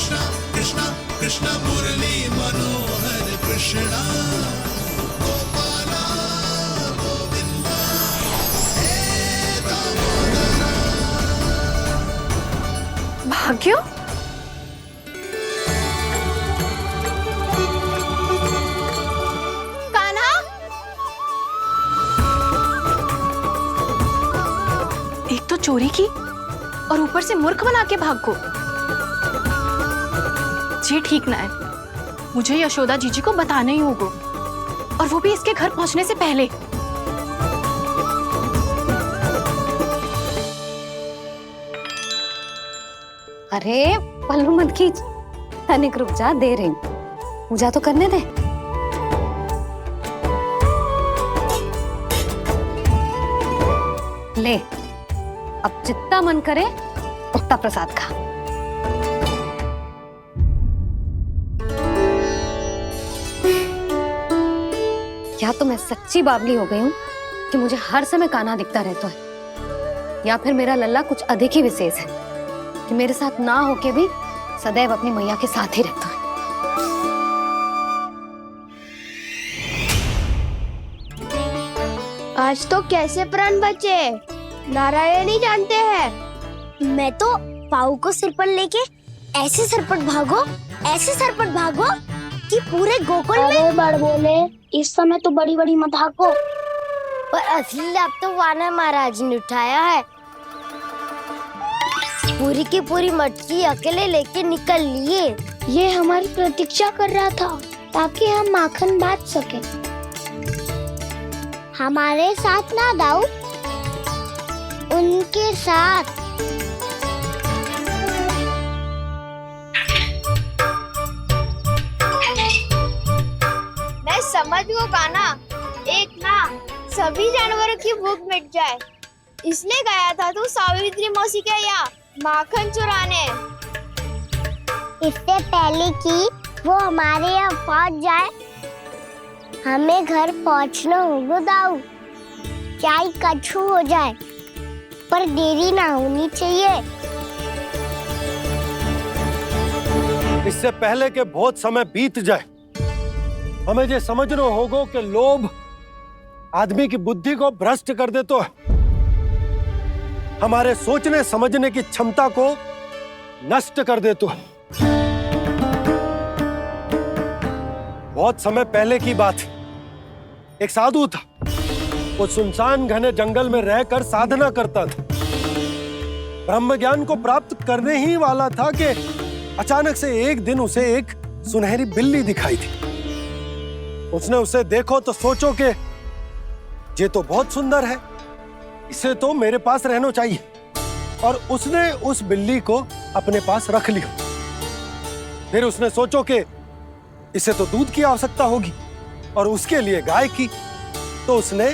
कृष्णा कृष्णा कृष्ण मुरली मनोहर कृष्णा गोपाला गोविंदा हे दामोदरा। भाग्य, कान्हा, एक तो चोरी की और ऊपर से मूर्ख बना के भाग को। ये ठीक ना है, मुझे यशोदा जीजी को बताना ही होगा, और वो भी इसके घर पहुंचने से पहले। अरे पल्लू मत खींच, तनिक रुक जा, दे रही हूँ, पूजा तो करने दे। ले, अब जितना मन करे उतना प्रसाद खा। या तो मैं सच्ची बावली हो गई हूँ कि मुझे हर समय कान्हा दिखता रहता है, या फिर मेरा लल्ला कुछ अधिक ही विशेष है कि मेरे साथ ना होके भी सदैव अपनी मैया के साथ ही रहता है। आज तो कैसे प्राण बचे, नारायण ही जानते हैं। मैं तो पाऊ को सिर पर लेके ऐसे सरपट भागो कि पूरे गोकुल में। अरे बड़ बोले, इस समय तो बड़ी बड़ी मत हाको। पर असली लाभ तो वानर महाराज ने उठाया है। पूरी की पूरी मटकी अकेले लेके निकल लिए। ये हमारी प्रतीक्षा कर रहा था ताकि हम माखन बांट सके। हमारे साथ ना दाऊ, उनके साथ। मैं समझ गो कान्हा, एक ना सभी जानवरों की भूख मिट जाए, इसलिए गया था तू सावित्री मौसी के यहाँ माखन चुराने। इससे पहले कि वो हमारे यहाँ पहुँच जाए, हमें घर पहुँचना होगा दाऊ, चाहे कछु हो जाए, पर देरी ना होनी चाहिए। इससे पहले कि बहुत समय बीत जाए, हमें ये समझना होगा कि लोभ आदमी की बुद्धि को भ्रष्ट कर देता है, हमारे सोचने समझने की क्षमता को नष्ट कर देता है। बहुत समय पहले की बात, एक साधु था, वो सुनसान घने जंगल में रहकर साधना करता था। ब्रह्म ज्ञान को प्राप्त करने ही वाला था कि अचानक से एक दिन उसे एक सुनहरी बिल्ली दिखाई थी। उसने उसे देखो तो सोचो कि ये तो बहुत सुंदर है, इसे तो मेरे पास रहना चाहिए, और उसने उस बिल्ली को अपने पास रख लिया। फिर उसने सोचो कि इसे तो दूध की आवश्यकता होगी और उसके लिए गाय की, तो उसने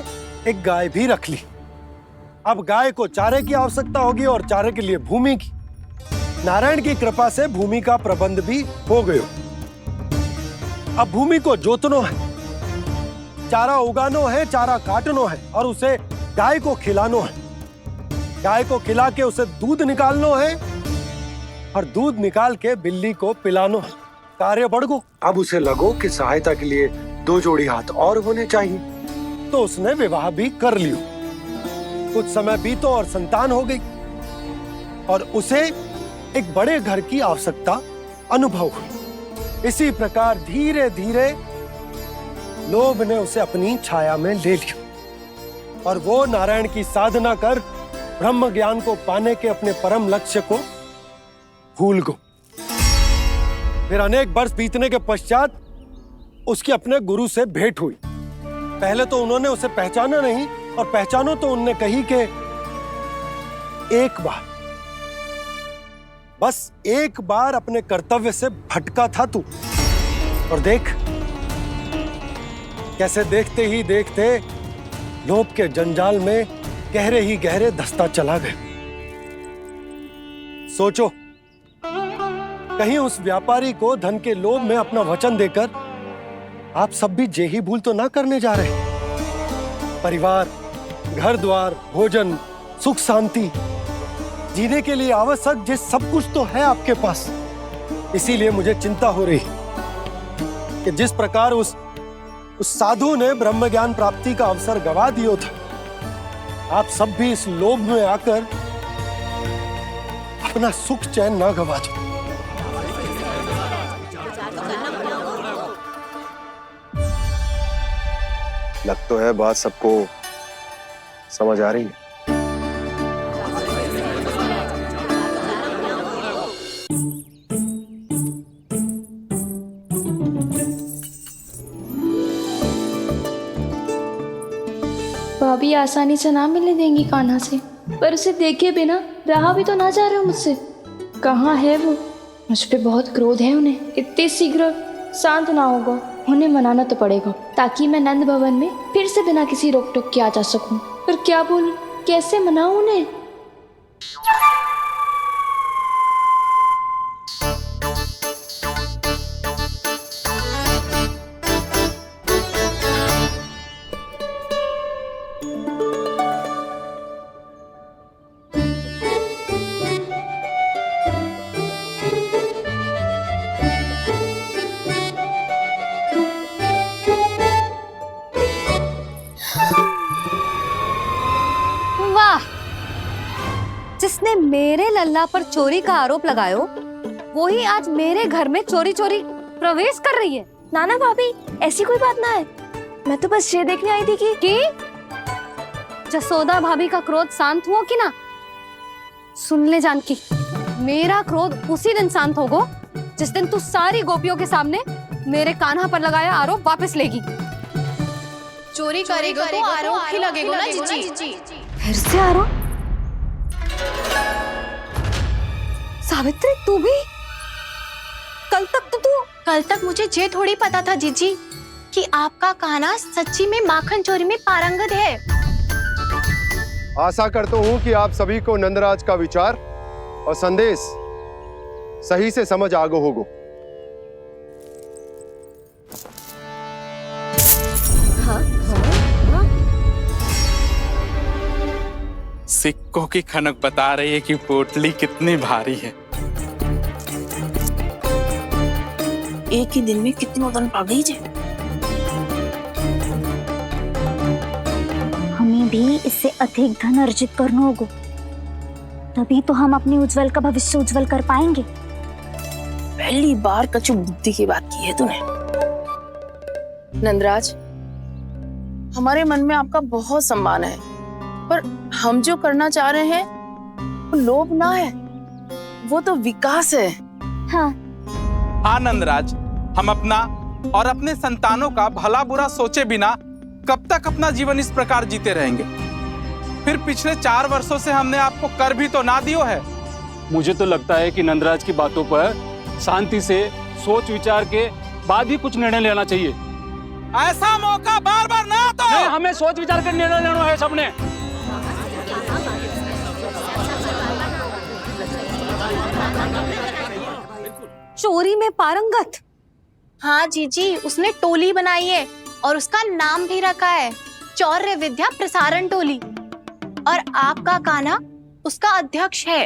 एक गाय भी रख ली। अब गाय को चारे की आवश्यकता होगी और चारे के लिए भूमि की। नारायण की कृपा से भूमि का प्रबंध भी हो गयो। अब भूमि को जोतनो है, चारा उगानो है, चारा काटनो है, और उसे गाय को खिलानो है। गाय को खिला के उसे दूध निकालनो है, और दूध निकाल के बिल्ली को पिलानो है। कार्य बढ़ गो। अब उसे लगो कि सहायता के लिए 2 जोड़ी हाथ और होने चाहिए, तो उसने विवाह भी कर लियो। कुछ समय बीतो और संतान हो गई, और उसे एक बड़े घर की आवश्यकता अनुभव हुई। इसी प्रकार धीरे धीरे लोभ ने उसे अपनी छाया में ले लिया, और वो नारायण की साधना कर ब्रह्म ज्ञान को पाने के अपने परम लक्ष्य को भूल गो। फिर अनेक वर्ष बीतने के पश्चात उसकी अपने गुरु से भेंट हुई। पहले तो उन्होंने उसे पहचाना नहीं, और पहचानो तो उनने कही कि एक बार, बस एक बार अपने कर्तव्य से भटका था तू, और देख कैसे देखते ही देखते लोभ के जंजाल में गहरे ही गहरे धंसता चला गया। सोचो, कहीं उस व्यापारी को धन के लोभ में अपना वचन देकर आप सब भी जे ही भूल तो ना करने जा रहे। परिवार, घर द्वार, भोजन, सुख शांति, जीने के लिए आवश्यक जिस सब कुछ तो है आपके पास, इसीलिए मुझे चिंता हो रही कि जिस प्रकार उस साधु ने ब्रह्म ज्ञान प्राप्ति का अवसर गवा दिया था, आप सब भी इस लोभ में आकर अपना सुख चैन ना गवा दो। लग तो है बात सबको समझ आ रही है। भाभी आसानी से ना मिलने देंगी कान्हा से, पर उसे देखे बिना रहा भी तो ना जा रहा मुझसे। कहाँ है वो? मुझ पे बहुत क्रोध है उन्हें। इतने शीघ्र शांत ना होगा, उन्हें मनाना तो पड़ेगा ताकि मैं नंद भवन में फिर से बिना किसी रोक टोक के आ जा सकूं। पर क्या बोलूं, कैसे मनाऊं उन्हें? जिसने मेरे लल्ला पर चोरी का आरोप लगायो, वो ही आज मेरे घर में चोरी चोरी प्रवेश कर रही है। नाना भाभी, ऐसी कोई बात ना है। मैं तो बस ये देखने आई थी कि जसोदा भाभी का क्रोध शांत हुआ कि ना? सुन ले जानकी, मेरा क्रोध उसी दिन शांत होगा जिस दिन तू सारी गोपियों के सामने मेरे कान्हा पर लगाया आरोप वापस लेगी। चोरी करेगा तो आरोप ही लगेगा ना जीजी। फिर से आरोप? सावित्री, तू भी? कल तक मुझे ये थोड़ी पता था जीजी कि आपका कान्हा सच्ची में माखन चोरी में पारंगत है। आशा करता हूं कि आप सभी को नंदराज का विचार और संदेश सही से समझ आ गो होगो। सिक्कों की खनक बता रही है कि पोटली कितनी भारी है। एक ही दिन में कितनों धन पा गई जे। हमें भी इससे अधिक धन अर्जित करना होगा, तभी तो हम अपनी उज्जवल का भविष्य उज्जवल कर पाएंगे। पहली बार कछु बुद्धि की बात की है तूने। नंदराज, हमारे मन में आपका बहुत सम्मान है, पर हम जो करना चाह रहे हैं वो लोभ ना है, वो तो विकास है। हाँ नंदराज, हम अपना और अपने संतानों का भला बुरा सोचे बिना कब तक अपना जीवन इस प्रकार जीते रहेंगे? फिर पिछले 4 वर्षों से हमने आपको कर भी तो ना दियो है। मुझे तो लगता है कि नंदराज की बातों पर शांति से सोच विचार के बाद ही कुछ निर्णय लेना चाहिए। ऐसा मौका बार बार ना आता। नहीं, हमें सोच विचार कर निर्णय लेना है सबने। चोरी में पारंगत? हाँ जीजी, उसने टोली बनाई है और उसका नाम भी रखा है चौर्य विद्या प्रसारण टोली, और आपका कान्हा उसका अध्यक्ष है।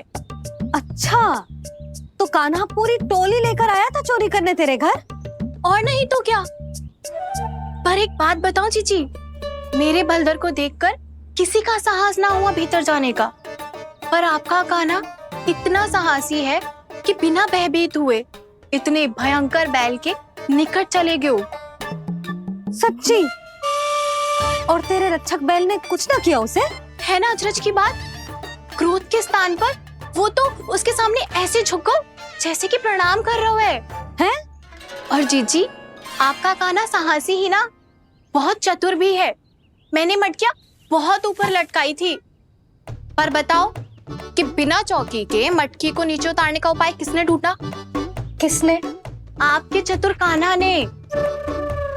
अच्छा, तो कान्हा पूरी टोली लेकर आया था चोरी करने तेरे घर? और नहीं तो क्या। पर एक बात बताऊं जीजी, मेरे बलदर को देखकर किसी का साहस ना हुआ भीतर जाने का, पर आपका कान्हा इतना साहसी है कि बिना भयभीत हुए इतने भयंकर बैल के निकट चले गए। सच्ची? और तेरे रक्षक बैल ने कुछ ना किया उसे? है ना अचरज की बात। क्रोध के स्थान पर वो तो उसके सामने ऐसे झुको जैसे कि प्रणाम कर रहा है। और जीजी, आपका कान्हा साहसी ही ना, बहुत चतुर भी है। मैंने मटकियां बहुत ऊपर लटकाई थी, पर बताओ कि बिना चौकी के मटकी को नीचे उतारने का उपाय किसने ढूंढा? किसने? आपके चतुर कान्हा ने।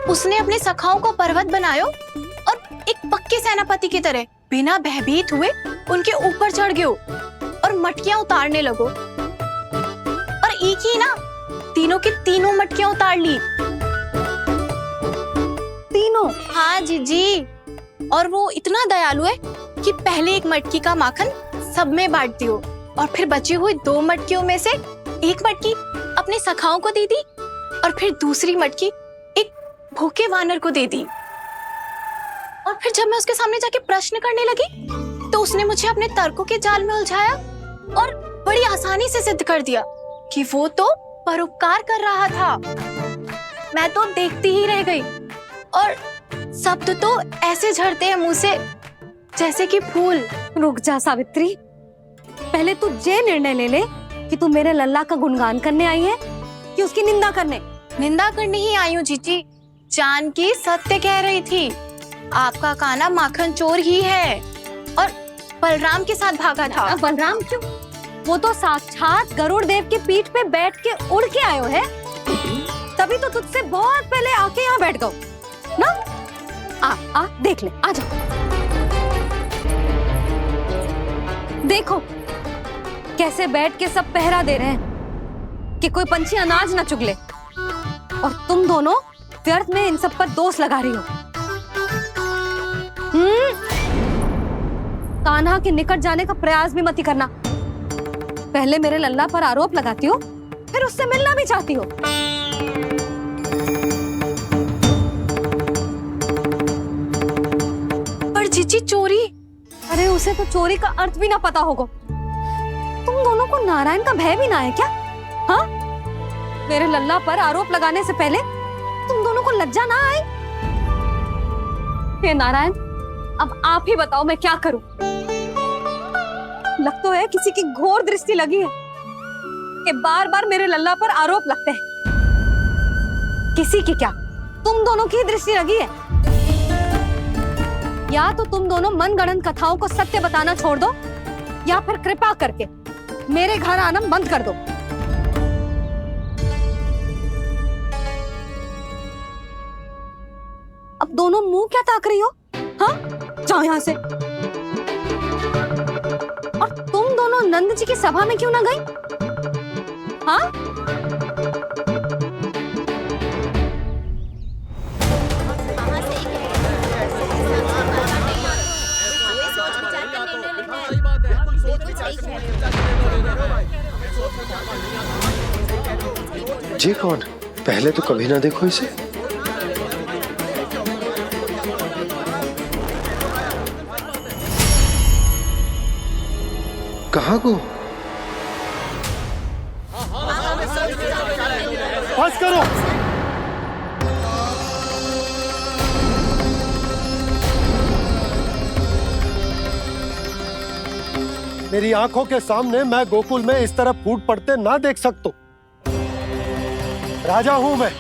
उसने अपने सखाओं को पर्वत बनायो और एक पक्के सेनापति की तरह बिना भयभीत हुए उनके ऊपर चढ़ गयो और मटकियां उतारने लगो। और एक ही ना, तीनों की तीनों मटकियां उतार ली। तीनों? हाँ जीजी, और वो इतना दयालु है कि पहले एक मटकी का माखन सब में बांट दियो और फिर बची हुई 2 मटकियों में से एक मटकी अपने सखाओं को दे दी और फिर दूसरी मटकी एक भूखे वानर को दे दी। और फिर जब मैं उसके सामने जाके प्रश्न करने लगी तो उसने मुझे अपने तर्कों के जाल में उलझाया और बड़ी आसानी से सिद्ध कर दिया कि वो तो परोपकार कर रहा था। मैं तो देखती ही रह गई और शब्द तो ऐसे झड़ते हैं मुंह से जैसे कि फूल। रुक जा सावित्री, पहले तू ये निर्णय ले ले कि तू मेरे लल्ला का गुणगान करने आई है कि उसकी निंदा करने। निंदा करने ही आई हूँ जीजी। जानकी सत्य कह रही थी, आपका कान्हा माखन चोर ही है और बलराम के साथ भागा था। बलराम क्यों? वो तो साक्षात गरुड़ देव की पीठ पे बैठ के उड़ के आयो है, तभी तो तुझसे बहुत पहले आके यहाँ बैठ गओ ना। आ देख ले, आ जाओ। देखो कैसे बैठ के सब पहरा दे रहे हैं कि कोई पंछी अनाज ना चुगले, और तुम दोनों व्यर्थ में इन सब पर दोष लगा रही हो। कान्हा के निकट जाने का प्रयास भी मत ही करना। पहले मेरे लल्ला पर आरोप लगाती हो, फिर उससे मिलना भी चाहती हो। पर जीजी चोरी, अरे उसे तो चोरी का अर्थ भी ना पता होगा। तुम दोनों को नारायण का भय भी ना है क्या? हाँ, मेरे लल्ला पर आरोप लगाने से पहले तुम दोनों को लज्जा ना आई? हे नारायण, अब आप ही बताओ मैं क्या करूं। लग तो है किसी की घोर दृष्टि लगी है कि बार बार मेरे लल्ला पर आरोप लगते हैं। किसी की क्या, तुम दोनों की दृष्टि लगी है। या तो तुम दोनों मनगढ़ंत कथाओं को सत्य बताना छोड़ दो, या फिर कृपा करके मेरे घर आना बंद कर दो। अब दोनों मुंह क्या ताक रही हो? हाँ, जाओ यहां से। और तुम दोनों नंद जी की सभा में क्यों ना गई? हाँ, जी कौन? पहले तो कभी ना देखो इसे। कहाँ को? बस करो। मेरी आंखों के सामने मैं गोकुल में इस तरह फूट पड़ते ना देख सकता। राजा हूं मैं,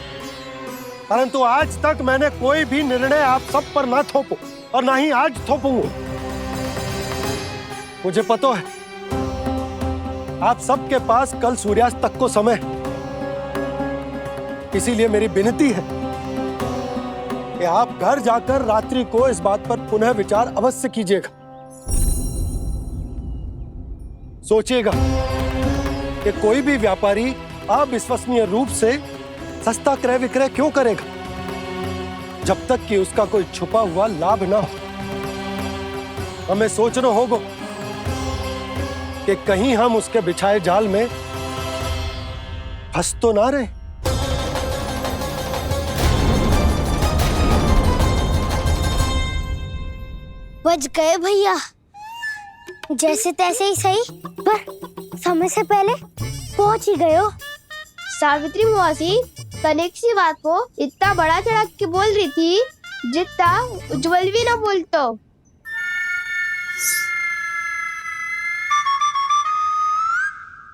परंतु आज तक मैंने कोई भी निर्णय आप सब पर ना थोपो और ना ही आज थोपूंगा। मुझे पता है आप सबके पास कल सूर्यास्त तक को समय, इसीलिए मेरी विनती है कि आप घर जाकर रात्रि को इस बात पर पुनः विचार अवश्य कीजिएगा। सोचिएगा कि कोई भी व्यापारी अविश्वसनीय रूप से सस्ता क्रय विक्रय क्यों करेगा, जब तक कि उसका कोई छुपा हुआ लाभ ना हो। हमें सोचना होगा कि कहीं हम उसके बिछाए जाल में फंस तो ना रहे। बच गए भैया, जैसे तैसे ही सही, पर समय से पहले पहुंच ही गए हो। सावित्री मौसी कनेक सी बात को इतना बड़ा चढ़ा के बोल रही थी जितना उज्जवल भी ना बोलतो।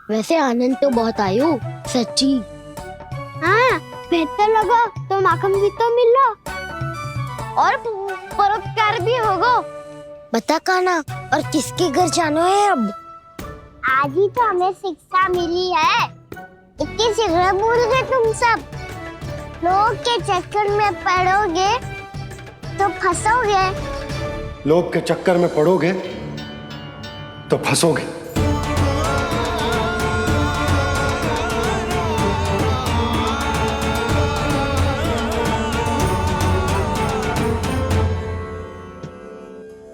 वैसे आनंद तो बहुत आयो, सच्ची। हाँ, बेहतर लगा तो माखन भी तो मिला और परोपकार भी होगा। बता कान्हा, और किसके घर जाना है अब? आज ही तो हमें शिक्षा मिली है, इतनी शीघ्र भूल गए तुम सब। लोग के चक्कर में पड़ोगे तो फंसोगे। लोग के चक्कर में पड़ोगे तो फंसोगे।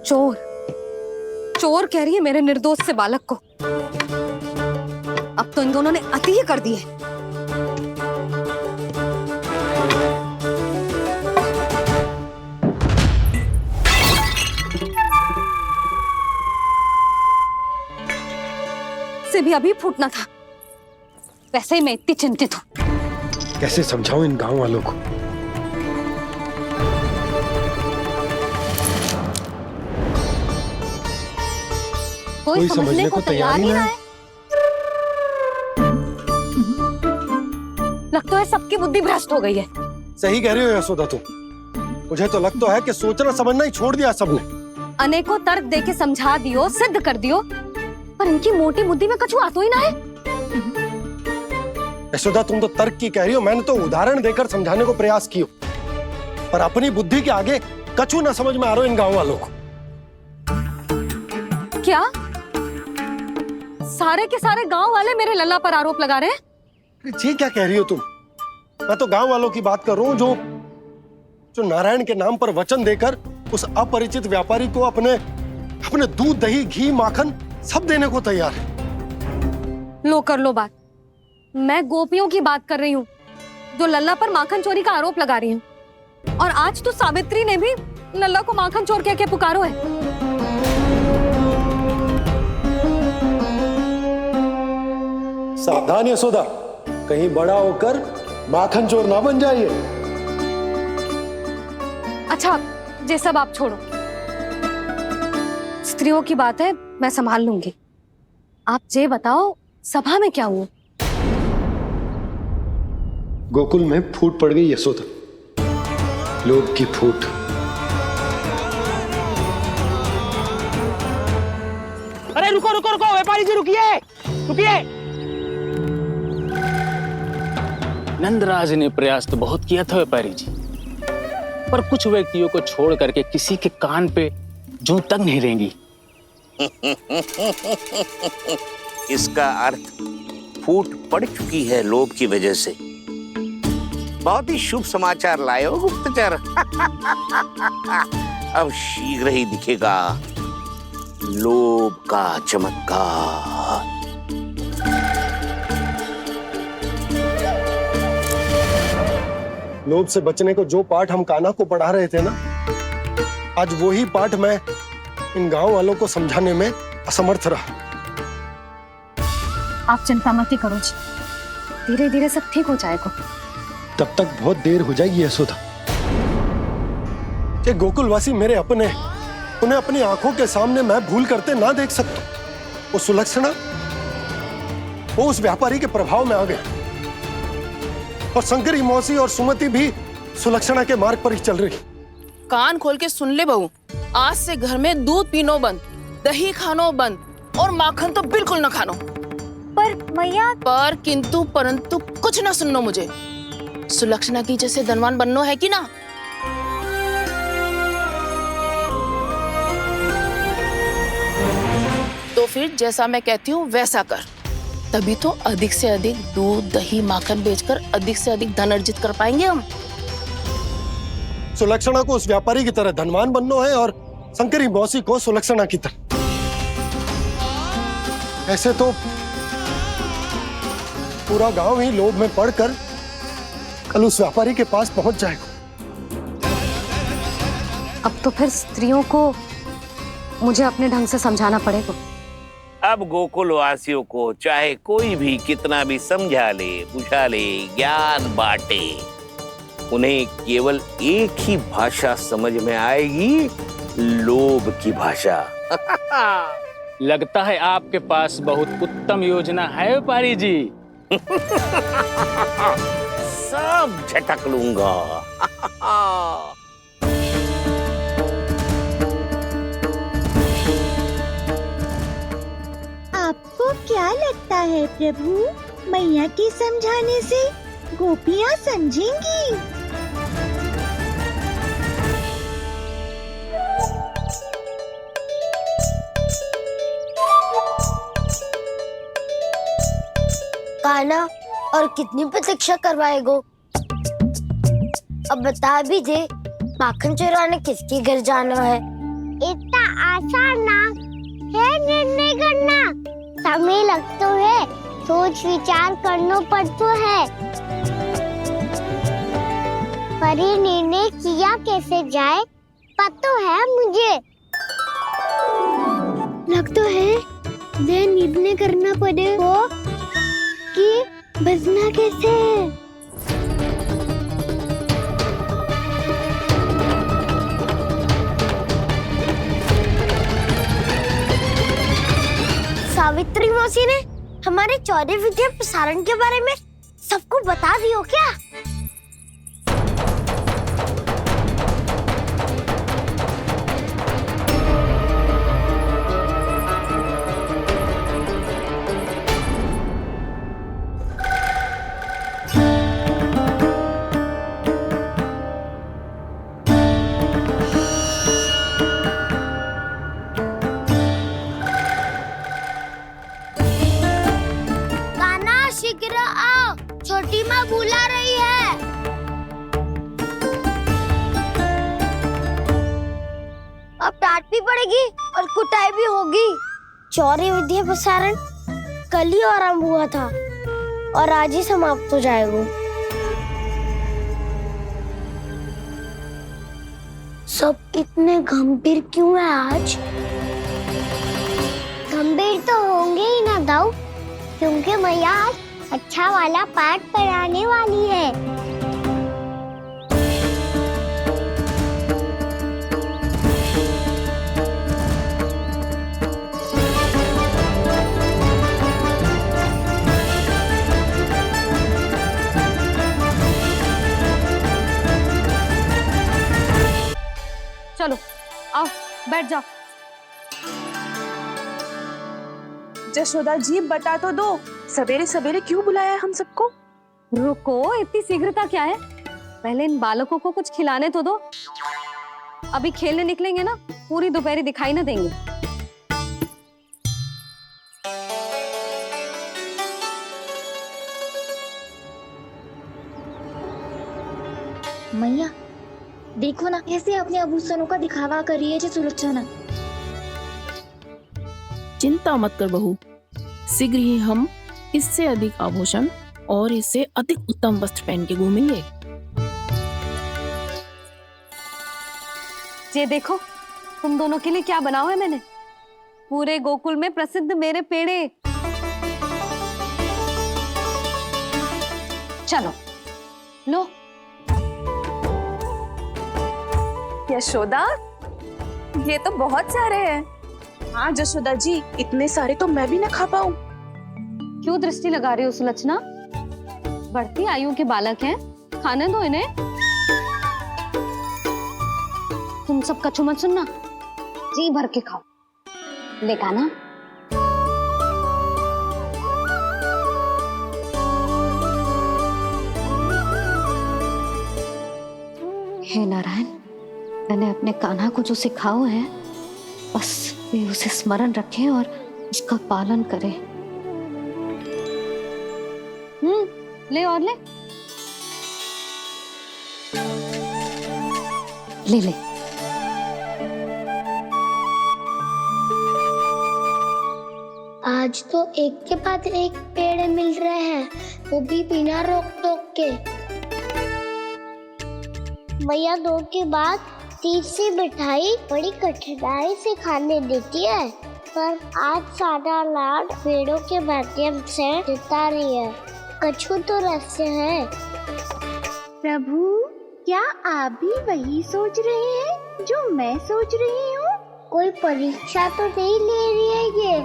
चोर, चोर कह रही है मेरे निर्दोष से बालक को। अब तो इन दोनों ने अति ही कर दी है। से भी अभी फूटना था। वैसे ही मैं इतनी चिंतित हूँ। कैसे समझाऊं इन गांव वालों को? कोई समझने को तैयार ही ना है। लगता है सबकी बुद्धि भ्रष्ट हो गई है। सही कह रही हो यशोदा तुम। मुझे तो लगता है कि सोचना समझना ही छोड़ दिया सबने। अनेकों तर्क देके समझा दियो, सिद्ध कर दियो, पर इनकी मोटी बुद्धि में कछु आता ही ना है। यशोदा तुम तो तर्क की कह रही हो, मैंने तो उदाहरण देकर समझाने को प्रयास किया, पर अपनी बुद्धि के आगे कछु ना समझ में आ रहा इन गांव वालों को। क्या सारे के सारे गांव वाले मेरे लल्ला पर आरोप लगा रहे हैं? जी क्या कह रही हो तुम? मैं तो गांव वालों की बात कर रहा हूं जो नारायण के नाम पर वचन देकर उस अपरिचित व्यापारी को अपने दूध, दही, घी, माखन सब देने को तैयार है। लो कर लो बात। मैं गोपियों की बात कर रही हूँ जो लल्ला पर माखन चोरी का आरोप लगा रही हूँ। और आज तो सावित्री ने भी लल्ला को माखन चोर कह के पुकारो है। सावधान यशोदा, कहीं बड़ा होकर माखन चोर ना बन जाइए। अच्छा, ये सब आप छोड़ो। स्त्रियों की बात है, मैं संभाल लूंगी। आप ये बताओ, सभा में क्या हुआ? गोकुल में फूट पड़ गई यशोदा, लोभ की फूट। अरे रुको रुको रुको, व्यापारी जी रुकिए रुकिए। नंदराज ने प्रयास तो बहुत किया था व्यापारी जी, पर कुछ व्यक्तियों को छोड़ करके किसी के कान पे जूं तक नहीं रेंगी। इसका अर्थ फूट पड़ चुकी है लोभ की वजह से। बहुत ही शुभ समाचार लाए हो गुप्तचर। अब शीघ्र ही दिखेगा लोभ का चमत्कार। लोभ से बचने को जो पाठ हम कान्हा को पढ़ा रहे थे ना, आज वही पाठ मैं इन गांव वालों को समझाने में असमर्थ रहा। आप चिंता मत करो जी, धीरे धीरे सब ठीक हो जाएगा। तब तक बहुत देर हो जाएगी यशोदा। ये गोकुलवासी मेरे अपने, उन्हें अपनी आंखों के सामने मैं भूल करते ना देख सकता। वो सुलक्षणा, वो उस व्यापारी के प्रभाव में आ गया, और शंकरी मौसी और सुमति भी सुलक्षणा के मार्ग पर ही चल रही। कान खोल के सुन ले बहू, आज से घर में दूध पीनो बंद, दही खानो बंद, और माखन तो बिल्कुल न खानो। पर मैया, पर किंतु परंतु कुछ ना सुननो मुझे। सुलक्षणा की जैसे धनवान बननो है कि ना? तो फिर जैसा मैं कहती हूँ वैसा कर, तभी तो अधिक से अधिक दूध, दही, माखन बेचकर अधिक से अधिक धन अर्जित कर पाएंगे हम। सुलक्षणा को उस व्यापारी की तरह धनवान बनना है और शंकरी मौसी को सुलक्षणा की तरह। ऐसे तो पूरा गांव ही लोभ में पड़कर कल उस व्यापारी के पास पहुंच जाएगा। अब तो फिर स्त्रियों को मुझे अपने ढंग से समझाना पड़ेगा। अब गोकुल वासियों को चाहे कोई भी कितना भी समझा ले, बुझा ले, ज्ञान बांटे, उन्हें केवल एक ही भाषा समझ में आएगी, लोभ की भाषा। लगता है आपके पास बहुत उत्तम योजना है व्यापारी जी। सब झटक लूंगा। आपको क्या लगता है प्रभु, मैया के समझाने से गोपियाँ समझेंगी? कान्हा, और कितनी प्रतीक्षा करवाएगो? अब बता भी दे, माखन चुराने किसके घर जाना है? इतना आसान ना है निर्णय करना। समय लग तो है, सोच विचार करना पड़तो है, पर ये निर्णय किया कैसे जाए पता है मुझे। लगता है ये निर्णय करना पड़ेगा कि बचना कैसे है। सावित्री मौसी ने हमारे 14 विद्या प्रसारण के बारे में सबको बता दियो क्या? शीघ्र आओ, छोटी माँ बुला रही है। अब डांट भी पड़ेगी और कुटाई भी होगी। 14 विद्या प्रसारण कल ही आरंभ हुआ था और आज ही समाप्त हो जाएगा। सब इतने गंभीर क्यों है आज? गंभीर तो होंगे ही ना दाऊ, क्योंकि मैया आज अच्छा वाला पाठ पढ़ाने वाली है। चलो आओ बैठ जाओ। जशोदा जी बता तो दो, सवेरे सवेरे क्यों बुलाया है हम सबको? रुको, इतनी शीघ्रता क्या है? पहले इन बालकों को कुछ खिलाने तो दो। अभी खेलने निकलेंगे ना, पूरी दोपहरी दिखाई ना देंगे। मैया देखो ना कैसे अपने आभूषणों का दिखावा कर रही है जी सुलोचना। चिंता मत कर बहू, शीघ्र ही हम इससे अधिक आभूषण और इससे अधिक उत्तम वस्त्र पहन के घूमेंगे। ये देखो तुम दोनों के लिए क्या बनाओ है मैंने। पूरे गोकुल में प्रसिद्ध मेरे पेड़े। चलो लो। यशोदा ये तो बहुत सारे हैं। हाँ जशोदा जी, इतने सारे तो मैं भी ना खा पाऊं। क्यों दृष्टि लगा रही हो सुलक्षणा? बढ़ती आयु के बालक हैं, खाने दो इन्हें। तुम सब कछु मत सुनना, जी भर के खाओ। लेगा ना? हे नारायण, मैंने अपने कान्हा को जो सिखाओ है बस वे उसे स्मरण रखें और उसका पालन करें। ले और ले ले ले। आज तो एक के बाद एक पेड़ मिल रहे हैं, वो भी बिना रोक टोक के। मैया 2 के बाद तीसरी मिठाई बड़ी कठिनाई से खाने देती है, पर आज सादा लाड पेड़ों के माध्यम से जिता रही है। कछु तो रहस्य है। प्रभु, क्या आप भी वही सोच रहे हैं जो मैं सोच रही हूँ? कोई परीक्षा तो नहीं ले रही है ये?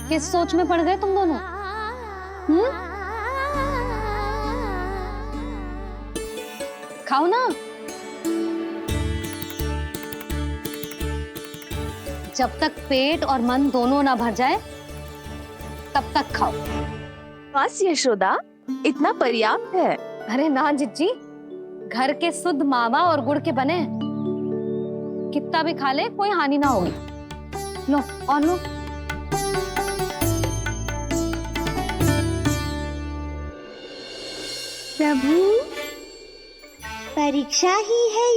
किस सोच में पड़ गए तुम दोनों? खाओ ना। जब तक पेट और मन दोनों ना भर जाए तब तक खाओ। बस यशोदा, इतना पर्याप्त है। अरे ना जिज्जी, घर के शुद्ध मावा और गुड़ के बने, कितना भी खा ले कोई हानि ना होगी। लो और लो। प्रभु, परीक्षा ही है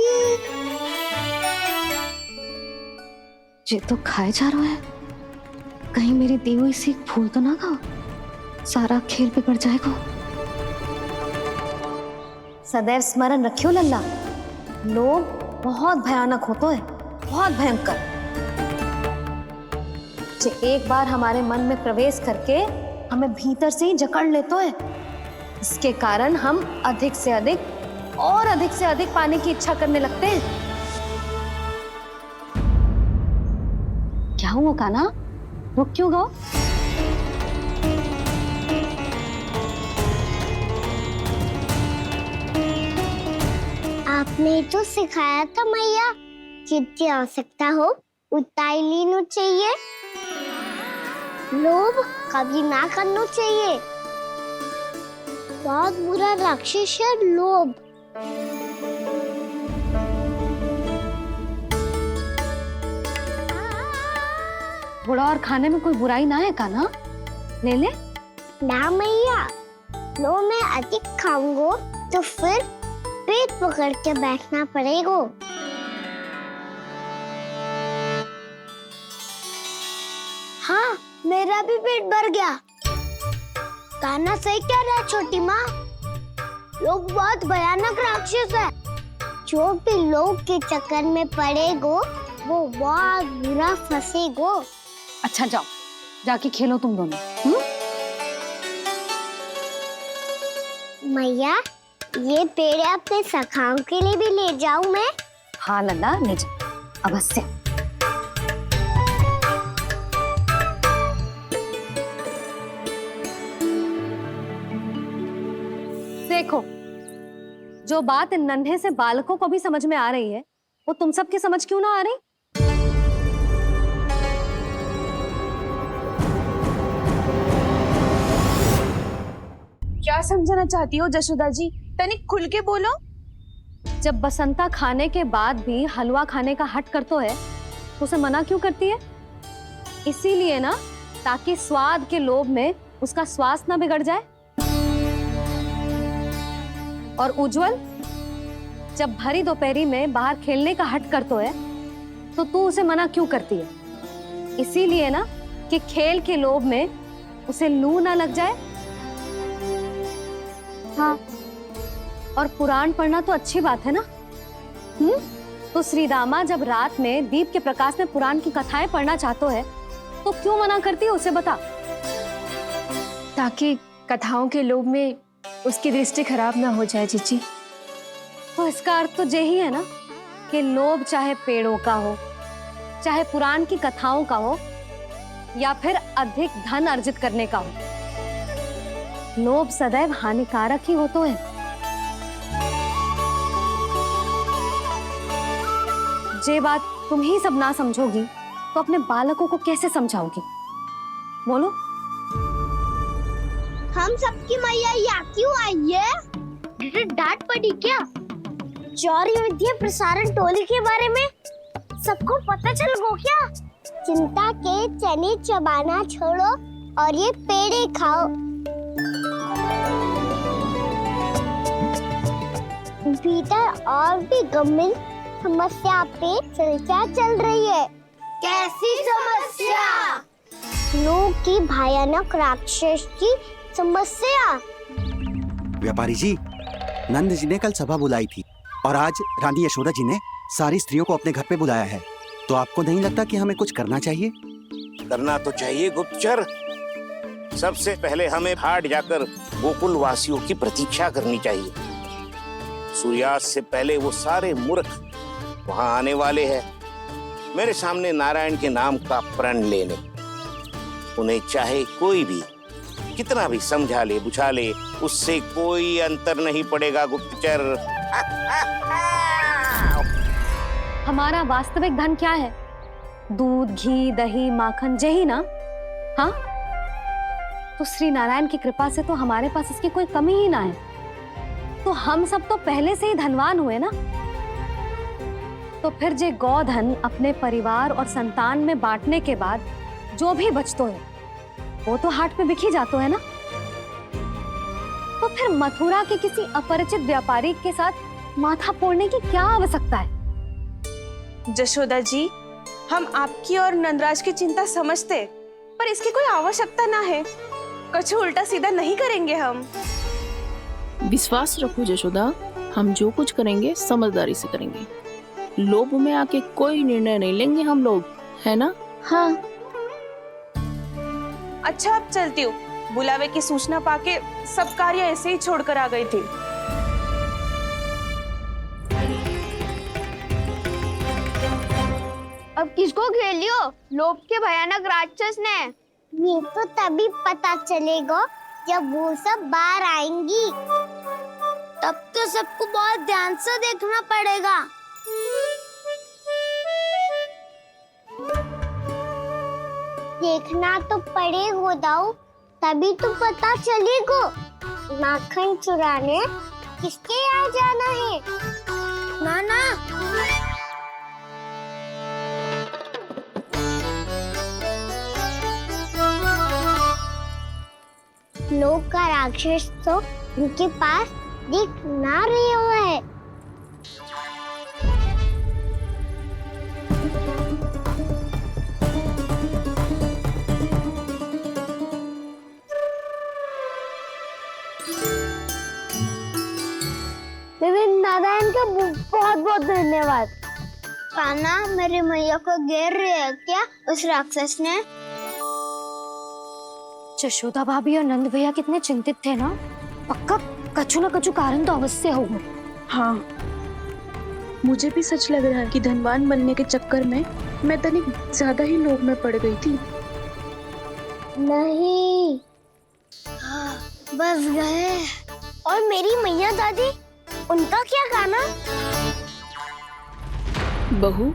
ये तो खाए जा रहा है, कहीं मेरी दी हुई सीख भूल तो ना गो, सारा खेल बिगड़ जाएगा। सदैव स्मरण रखियो लल्ला, लोग बहुत भयानक होते हैं, बहुत भयंकर। जो एक बार हमारे मन में प्रवेश करके हमें भीतर से ही जकड़ लेते हैं, इसके कारण हम अधिक से अधिक और अधिक से अधिक पाने की इच्छा करने लगते हैं। क्या हुआ कान्हा, वो क्यों गो? आपने तो सिखाया था मैया, जितनी आवश्यकता हो उतना ही लेना चाहिए, लोभ कभी ना करना चाहिए। बहुत बुरा राक्षस है लोभ। थोड़ा और खाने में कोई बुराई ना है कान्हा, ले ले। ना मैया, लो मैं अधिक खाऊंगा तो फिर पेट पकड़ के बैठना पड़ेगा। हाँ, मेरा भी पेट भर गया। कान्हा सही कह रहा है छोटी माँ, लोग बहुत भयानक राक्षस है। जो भी लोग के चक्कर में पड़ेगो वो बहुत बुरा फंसेगो। अच्छा जाओ, जाके खेलो तुम दोनों। मैया, ये पेड़ अपने सखाओं के लिए भी ले जाऊं मैं? हाँ लल्ला, ले जा अवश्य। देखो, जो बात इन नन्हे से बालकों को भी समझ में आ रही है, वो तुम सबकी समझ क्यों ना आ रही? क्या समझाना चाहती हो जशोदा जी, तनिक खुल के बोलो। जब बसंता खाने के बाद भी हलवा खाने का हट करतो है, तो उसे मना क्यों करती है? इसीलिए ना, ताकि स्वाद के लोभ में उसका स्वास्थ्य ना बिगड़ जाए। और उज्जवल, जब भरी दोपहरी में बाहर खेलने का हट करतो है, तो तू उसे मना क्यों करती है? इसीलिए ना, कि खेल के लोभ में उसे लू ना लग जाए। हाँ, और पुराण पढ़ना तो अच्छी बात है ना। तो श्री रामा जब रात में दीप के प्रकाश में पुराण की कथाएं पढ़ना चाहते है, तो क्यों मना करती है उसे बता। ताकि कथाओं के लोभ में उसकी दृष्टि खराब ना हो जाए जीजी। तो इसका अर्थ तो यही है ना, कि लोभ चाहे पेड़ों का हो, चाहे पुराण की कथाओं का हो, या फिर अधिक धन अर्जित करने का हो, लोभ सदैव हानिकारक ही होते हैं। जे बात तुम ही सब ना समझोगी, तो अपने बालकों को कैसे समझाओगी? बोलो। हम सबकी मैया यहाँ क्यों आई है? डांट पड़ी क्या? चौरी विद्या प्रसारण टोली के बारे में सबको पता चल गो क्या? चिंता के चने चबाना छोड़ो और ये पेड़े खाओ। भीतर और भी गंभीर समस्या पे चर्चा चल रही है। कैसी समस्या? लोग की भयानक राक्षस की समस्या। व्यापारी जी, नंद जी ने कल सभा बुलाई थी और आज रानी यशोदा जी ने सारी स्त्रियों को अपने घर पे बुलाया है। तो आपको नहीं लगता कि हमें कुछ करना चाहिए? करना तो चाहिए गुप्तचर। सबसे पहले हमें हाट जाकर गोकुल वासियों की प्रतीक्षा करनी चाहिए। सूर्यास्त से पहले वो सारे मूर्ख वहां आने वाले हैं, मेरे सामने नारायण के नाम का प्रण लेने। उन्हें चाहे कोई भी कितना भी समझा ले बुझा ले, उससे कोई अंतर नहीं पड़ेगा गुप्तचर। हमारा वास्तविक धन क्या है? दूध, घी, दही, माखन, यही ना? हाँ, तो श्री नारायण की कृपा से तो हमारे पास इसकी कोई कमी ही ना है। तो हम सब तो पहले से ही धनवान हुए ना। तो फिर जे गोधन अपने परिवार और संतान में बांटने के बाद जो भी बचतो है, वो तो हाट पे बिखी जातो है ना। तो फिर मथुरा के किसी अपरिचित व्यापारी के साथ माथा फोड़ने की क्या आवश्यकता है? जशोदा जी, हम आपकी और नंदराज की चिंता समझते, पर इसकी कोई आवश्यकता ना है। कछु उल्टा सीधा नहीं करेंगे हम। विश्वास रखो जशोदा, हम जो कुछ करेंगे समझदारी से करेंगे। लोभ में आके कोई निर्णय नहीं लेंगे हम लोग, है ना? हाँ। अच्छा, अब चलती हूँ। बुलावे की सूचना पाके सब कार्य ऐसे ही छोड़कर आ गई थी। अब किसको घेर लियो? लोभ के भयानक राक्षस ने। ये तो तभी पता चलेगा जब वो सब बाहर आएंगी। तब तो सबको बहुत ध्यान से देखना पड़ेगा। देखना तो पड़ेगा दाऊ, तभी तो पता चलेगा माखन चुराने किसके यहाँ जाना है। नाना, लोग का राक्षस तो उनके पास दिख ना रहा है। नारायण का बहुत बहुत धन्यवाद। कान्हा, मेरे मैया को घेर रहे है क्या उस राक्षस ने? यशोदा भाभी और नंद भैया कितने चिंतित थे ना। पक्का कछु ना कछु कारण तो अवश्य होगा। हाँ, मुझे भी सच लग रहा है कि धनवान बनने के चक्कर में मैं तनिक ज्यादा ही लोभ में पड़ गई थी। नहीं, बस गए। और मेरी मैया दादी, उनका क्या गाना? बहू,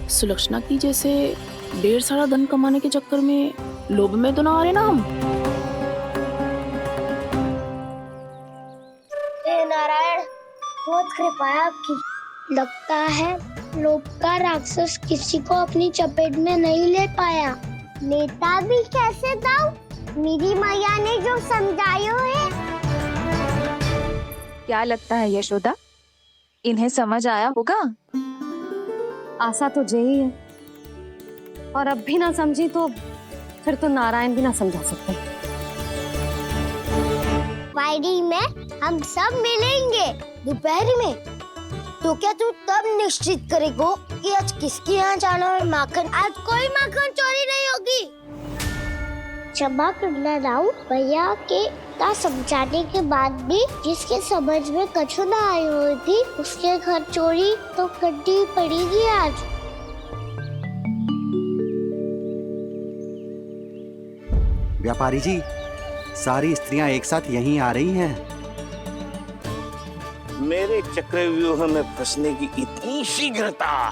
सुलक्षणा की जैसे ढेर सारा धन कमाने के चक्कर में लोभ में तो ना आ रहे ना हम। हे नारायण, बहुत कृपा है आपकी। लगता है लोभ का राक्षस किसी को अपनी चपेट में नहीं ले पाया। लेता भी कैसे दाऊ? मेरी मैया ने जो समझायो है। क्या लगता है यशोदा, इन्हें समझ आया होगा? आशा तो यही है, और अब भी ना समझी तो फिर तो नारायण भी ना समझा सकते। वायरी में हम सब मिलेंगे दोपहर में। तो क्या तू तब निश्चित करेगा कि आज किसके यहाँ जाना है माखन? आज कोई माखन चोरी नहीं होगी। क्षमा करना राव, भैया के का समझाने के बाद भी जिसके समझ में कछु ना आई होगी उसके घर चोरी तो करनी पड़ेगी आज। व्यापारी जी, सारी स्त्रियां एक साथ यहीं आ रही हैं। मेरे चक्रव्यूह में फंसने की इतनी शीघ्रता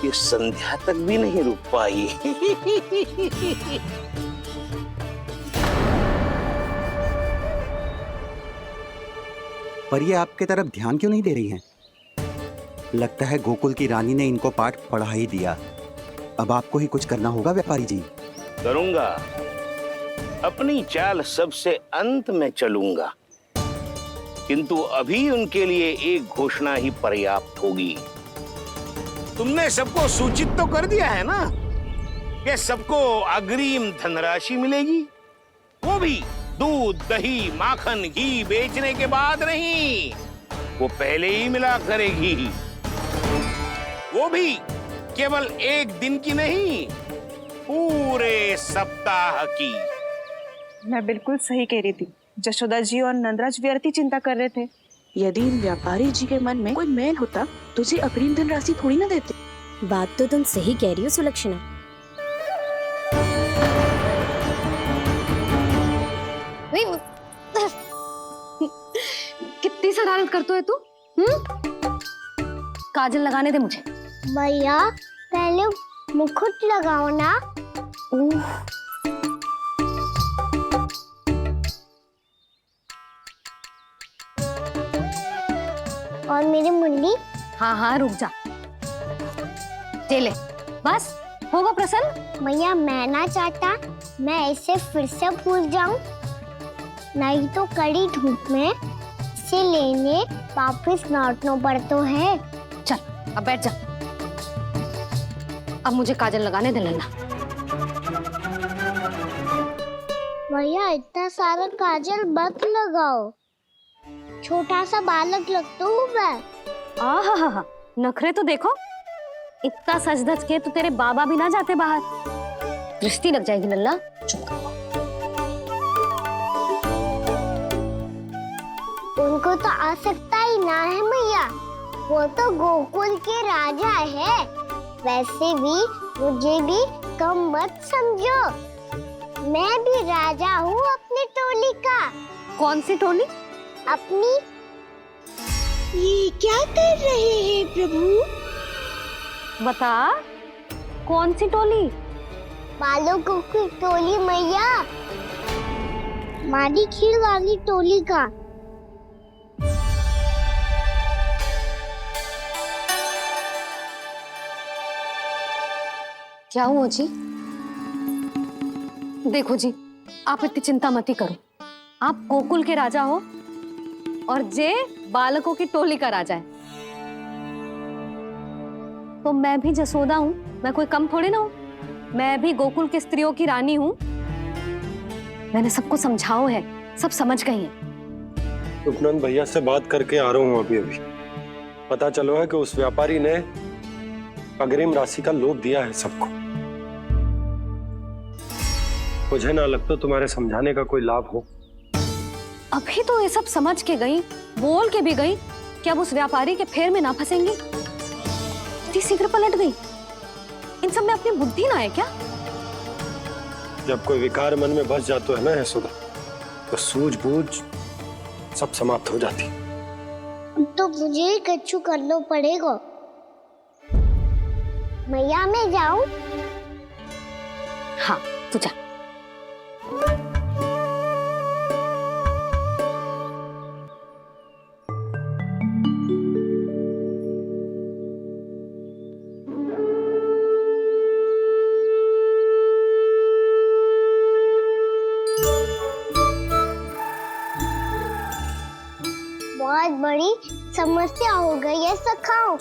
कि संध्या तक भी नहीं रुक पाई। पर ये आपके तरफ ध्यान क्यों नहीं दे रही हैं? लगता है गोकुल की रानी ने इनको पाठ पढ़ा ही दिया। अब आपको ही कुछ करना होगा व्यापारी जी। करूंगा, अपनी चाल सबसे अंत में चलूंगा, किंतु अभी उनके लिए एक घोषणा ही पर्याप्त होगी। तुमने सबको सूचित तो कर दिया है ना कि सबको अग्रिम धनराशि मिलेगी, वो भी दूध, दही, माखन, घी बेचने के बाद नहीं, वो पहले ही मिला करेगी। वो भी केवल एक दिन की नहीं, पूरे सप्ताह की। मैं बिल्कुल सही कह रही थी। जशोदा जी और नंदराज व्यर्थ चिंता कर रहे थे। यदि इन व्यापारी जी के मन में कोई मैल होता तुझे अग्रिम धनराशि थोड़ी ना देते। बात तो तुम सही कह रही हो सुलक्षणा। कितनी शरारत करते हो तू? काजल लगाने दे मुझे। भैया, पहले मुकुट लगाओ ना। और मेरी मुंडी? हाँ हाँ, रुक जा। ये ले, बस होगा प्रसन्न। भैया, मैं ना चाहता मैं ऐसे फिर से भूल जाऊं, नहीं तो कड़ी धूप में इसे लेने वापस लौटना पड़ता है। चल, अब बैठ जा। अब मुझे काजल लगाने दे लल्ला। भैया इतना सारा काजल मत लगाओ, छोटा सा बालक लगता हूँ मैं। आहा, नखरे तो देखो, इतना सज धज के तो तेरे बाबा भी ना जाते बाहर, दृष्टि लग जाएगी लल्ला। चुप कर। उनको तो आ सकता ही ना है मैया, वो तो गोकुल के राजा है। वैसे भी मुझे भी कम मत समझो, मैं भी राजा हूँ अपनी टोली का। कौन सी टोली? अपनी। ये क्या कर रहे हैं प्रभु? बता, कौन सी टोली? बालकों की टोली मैया, हमारी खीर वाली टोली का। क्या हुआ जी? देखो जी, आप इतनी चिंता मत ही करो। आप गोकुल के राजा हो और जे बालकों की टोली का राजा है, तो मैं भी जसोदा हूँ, मैं कोई कम थोड़ी ना हूँ। मैं भी गोकुल की स्त्रियों की रानी हूँ। मैंने सबको समझाओ है, सब समझ गई हैं। उपनंद भैया से बात करके आ रहा हूँ अभी। पता चलो है कि उस व्यापारी ने अग्रिम राशि का लोभ दिया है सबको। मुझे ना लगता तुम्हारे समझाने का कोई लाभ हो। अभी तो ये सब समझ के गई, बोल के भी गई कि अब उस व्यापारी के फेर में ना फंसेंगी। इतनी शीघ्र पलट गई। इन सब में अपनी बुद्धि ना है क्या? जब कोई विकार मन में बस जाता है ना यशोदा, तो सूझबूझ सब समाप्त हो जाती। तो मुझे ही कच्चू करना पड़ेगा। मैया मैं जाऊं? हाँ तू जा। बहुत बड़ी समस्या हो गई है सखाओ।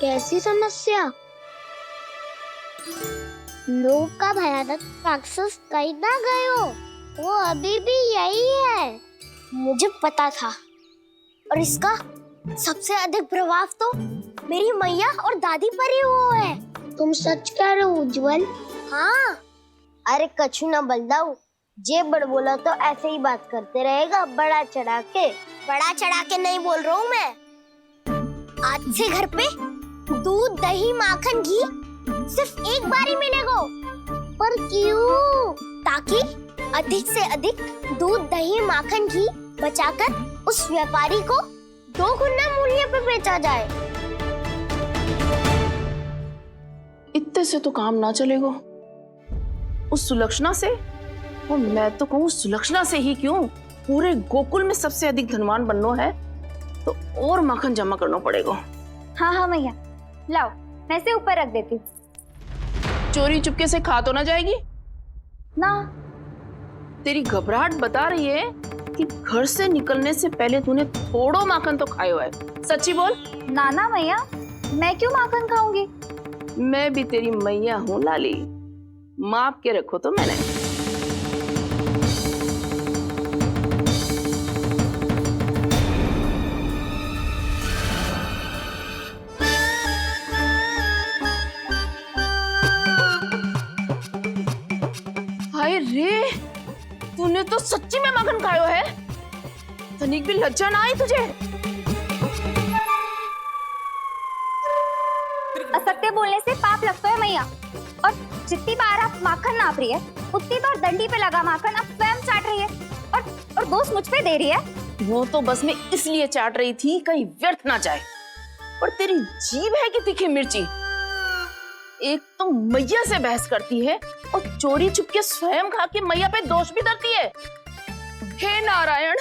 कैसी समस्या? लोभ का भयानक राक्षस कहीं ना गए हो, वो अभी भी यही है। मुझे पता था, और इसका सबसे अधिक प्रभाव तो मेरी मैया और दादी पर ही हुआ है। तुम सच कह रहे हो उज्जवल? हाँ। अरे कछु ना बलदाऊ, जे बड़ बोला तो ऐसे ही बात करते रहेगा, बड़ा चढ़ा के। बड़ा चढ़ा के नहीं बोल रहा हूँ मैं। आज से घर पे दूध दही माखन घी सिर्फ एक बार ही मिलेगा। पर क्यों? ताकि अधिक से अधिक दूध दही माखन घी बचाकर उस व्यापारी को 2 गुना मूल्य पे बेचा जाए। इतने से तो काम ना चलेगा। उस सुलक्षणा से, और मैं तो कहूँ सुलक्षणा से ही क्यों, पूरे गोकुल में सबसे अधिक धनवान बनना है तो और माखन जमा करना पड़ेगा। हाँ हाँ मैया, लाओ मैं इसे ऊपर रख देती हूँ। चोरी चुपके से खा तो ना जाएगी ना? तेरी घबराहट बता रही है कि घर से निकलने से पहले तूने थोड़ा माखन तो खाया है। सच्ची बोल। ना ना मैया, मैं क्यों माखन खाऊंगी? मैं भी तेरी मैया हूँ लाली, माप के रखो तो मैंने। हाय रे, तूने तो सच्ची में माखन खायो है। तनिक भी लज्जा ना आई तुझे? असत्य बोलने से पाप लगता है मैया, और जितनी बार आप माखन नाप रही है उतनी बार डंडी पे लगा माखन आप स्वयं चाट रही है, और दोष मुझ पे दे रही है। वो तो बस मैं इसलिए चाट रही थी कहीं व्यर्थ ना जाए। पर तेरी जीभ है कि तीखी मिर्ची। एक तो मैया से बहस करती है और चोरी चुपके स्वयं खा के मैया पे दोष भी धरती है। हे नारायण,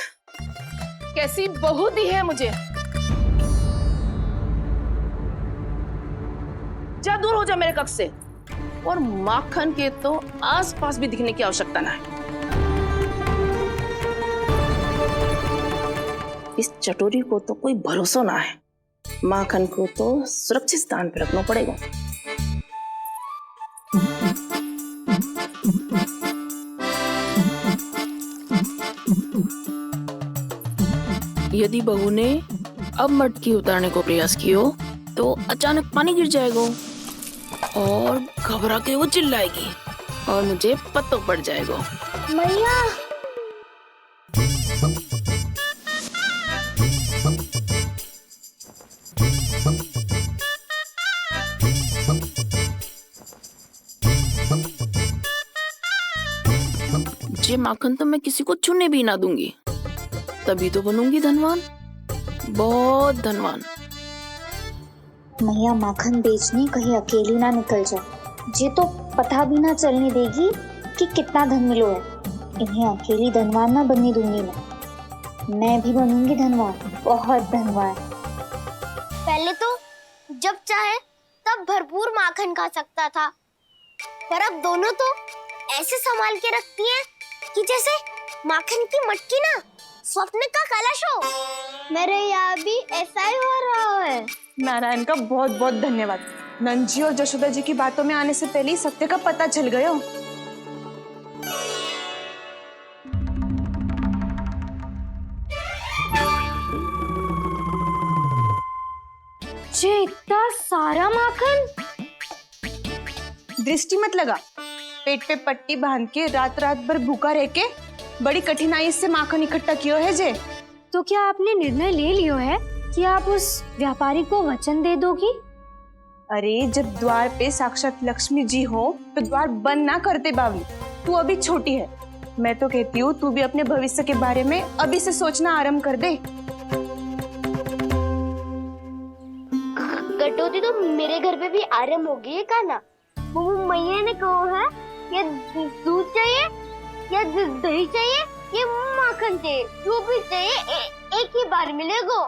कैसी बहू दी है मुझे। जा दूर हो जा मेरे कक्ष से, और माखन के तो आसपास भी दिखने की आवश्यकता ना है। इस चटोरी को तो कोई भरोसा ना है। माखन को तो सुरक्षित स्थान पर रखना पड़ेगा। यदि बहू ने अब मटकी उतारने को प्रयास किया तो अचानक पानी गिर जाएगा और घबरा के वो चिल्लाएगी और मुझे पता पड़ जाएगा। मैया ये माखन तो मैं किसी को छूने भी ना दूंगी, तभी तो बनूंगी धनवान, बहुत धनवान। मैया माखन बेचने कहीं अकेली ना निकल जाए। ये तो पता भी ना चलने देगी कि कितना धन मिलो है। इन्हें अकेली धनवान ना बनने दूंगी मैं भी बनूंगी धनवान, बहुत धनवान। पहले तो जब चाहे तब भरपूर माखन खा सकता था, पर अब दोनों तो ऐसे संभाल के रखती हैं कि जैसे माखन की मटकी ना स्वप्न का कलश हो। मेरे यहाँ भी ऐसा ही हो रहा है। नारायण का बहुत बहुत धन्यवाद। नंद जी और जशोदा जी की बातों में आने से पहले ही सत्य का पता चल गया। ये इतना सारा माखन, दृष्टि मत लगा। पेट पे पट्टी बांध के रात रात भर भूखा रह के बड़ी कठिनाई से माखन इकट्ठा किया है जे। तो क्या आपने निर्णय ले लियो है कि आप उस व्यापारी को वचन दे दोगी? अरे जब द्वार पे साक्षात लक्ष्मी जी हो तो द्वार बंद ना करते बावली। तू अभी छोटी है, मैं तो कहती हूँ तू भी अपने भविष्य के बारे में अभी से सोचना आरंभ कर दे। कटौती तो मेरे घर पे भी आरंभ हो गई है का ना। वो मैया ने कहा है या दूध चाहिए या दही चाहिए या माखन चाहिए, जो भी चाहिए एक ही बार मिलेगा।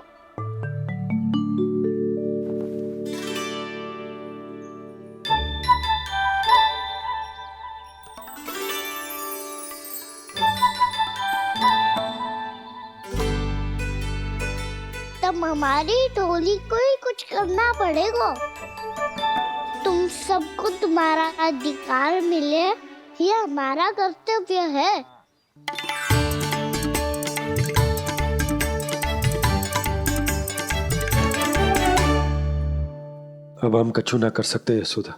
तब हमारी टोली को ही कुछ करना पड़ेगा। तुम सबको तुम्हारा अधिकार मिले, ये हमारा कर्तव्य है। अब हम कछु ना कर सकते यशोदा।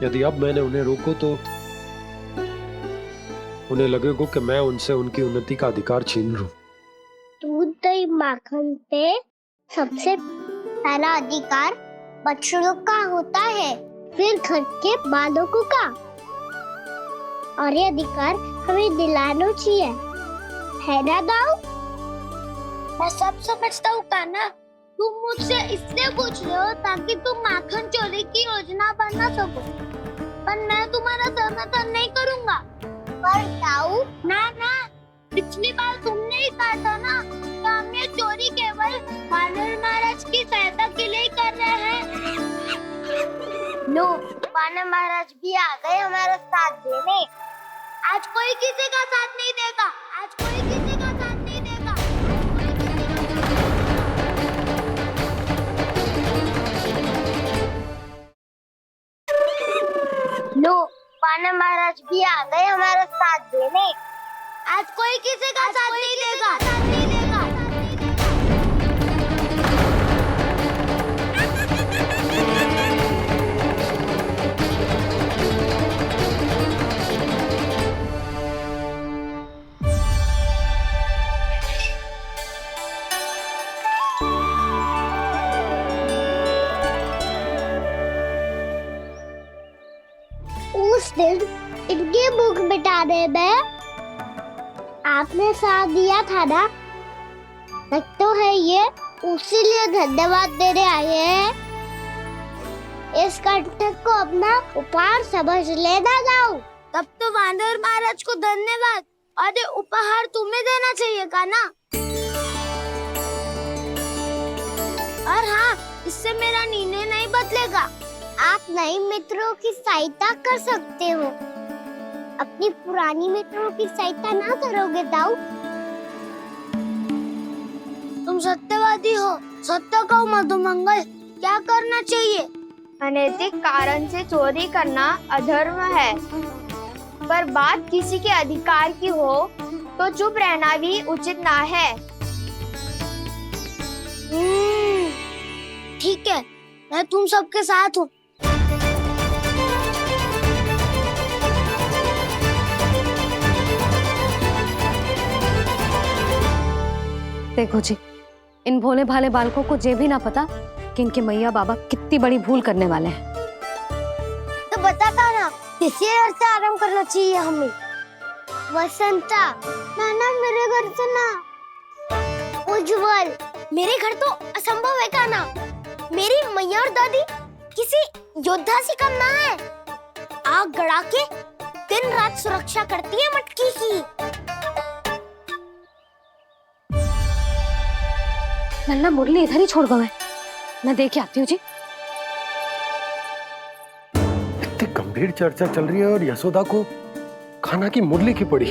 यदि अब मैंने उन्हें रोको तो उन्हें लगेगा कि मैं उनसे उनकी उन्नति का अधिकार छीन लूं। दूध दही माखन पे सबसे पहला अधिकार बछड़ों का होता है, फिर घर के बालकों का, और ये अधिकार हमें दिलाना चाहिए, है ना दाऊ? मैं सब समझता हूँ कान्हा, तुम मुझसे इसलिए पूछ रहे हो ताकि तुम माखन चोरी की योजना बना सको, पर मैं तुम्हारा समर्थन नहीं करूँगा। पर दाऊ ना ना, पिछली बार तुमने ही कहा था ना कि हम ये चोरी केवल वानर महाराज की सहायता के लिए कर रहे हैं। लो, वानर महाराज भी आ गए हमारा साथ देने। आज कोई किसी का साथ नहीं देगा, आज कोई किसी का साथ नहीं देगा। लो, वानर महाराज भी आ गए हमारा साथ देने। आज कोई किसी का साथ नहीं देगा। उस दिन इनकी भूख मिटाने में आपने साथ दिया था ना, तो है ये उसी लिए धन्यवाद देने आए हैं। इस कंटक को अपना उपहार समझ लेना जाओ। तब तो वानर महाराज को धन्यवाद और उपहार तुम्हें देना चाहिए का ना। और हाँ, इससे मेरा निर्णय नहीं बदलेगा। आप नए मित्रों की सहायता कर सकते हो, अपनी पुरानी मित्रों की सहायता ना करोगे दाऊ। तुम सत्यवादी हो, सत्य कहो मधुमंगल, क्या करना चाहिए? अनैतिक कारण से चोरी करना अधर्म है, पर बात किसी के अधिकार की हो तो चुप रहना भी उचित ना है। ठीक है, मैं तुम सबके साथ हूँ। देखो जी, इन भोले भाले बालकों को ये भी ना पता कि इनके मैया बाबा कितनी बड़ी भूल करने वाले हैं। तो बता कान्हा, किसी घर से आराम करना चाहिए हमें? वसंता, नाना मेरे घर से ना। उज्जवल, मेरे घर तो असंभव है कान्हा। मेरी मैया और दादी किसी योद्धा से कम ना है। आग गड़ा के दिन रात सुरक्षा करती है मटकी की। लल्ला मुरली इधर ही छोड़ गए, मैं देख के आती हूँ जी। इतनी गंभीर चर्चा चल रही है और यशोदा को खाना की मुरली की पड़ी।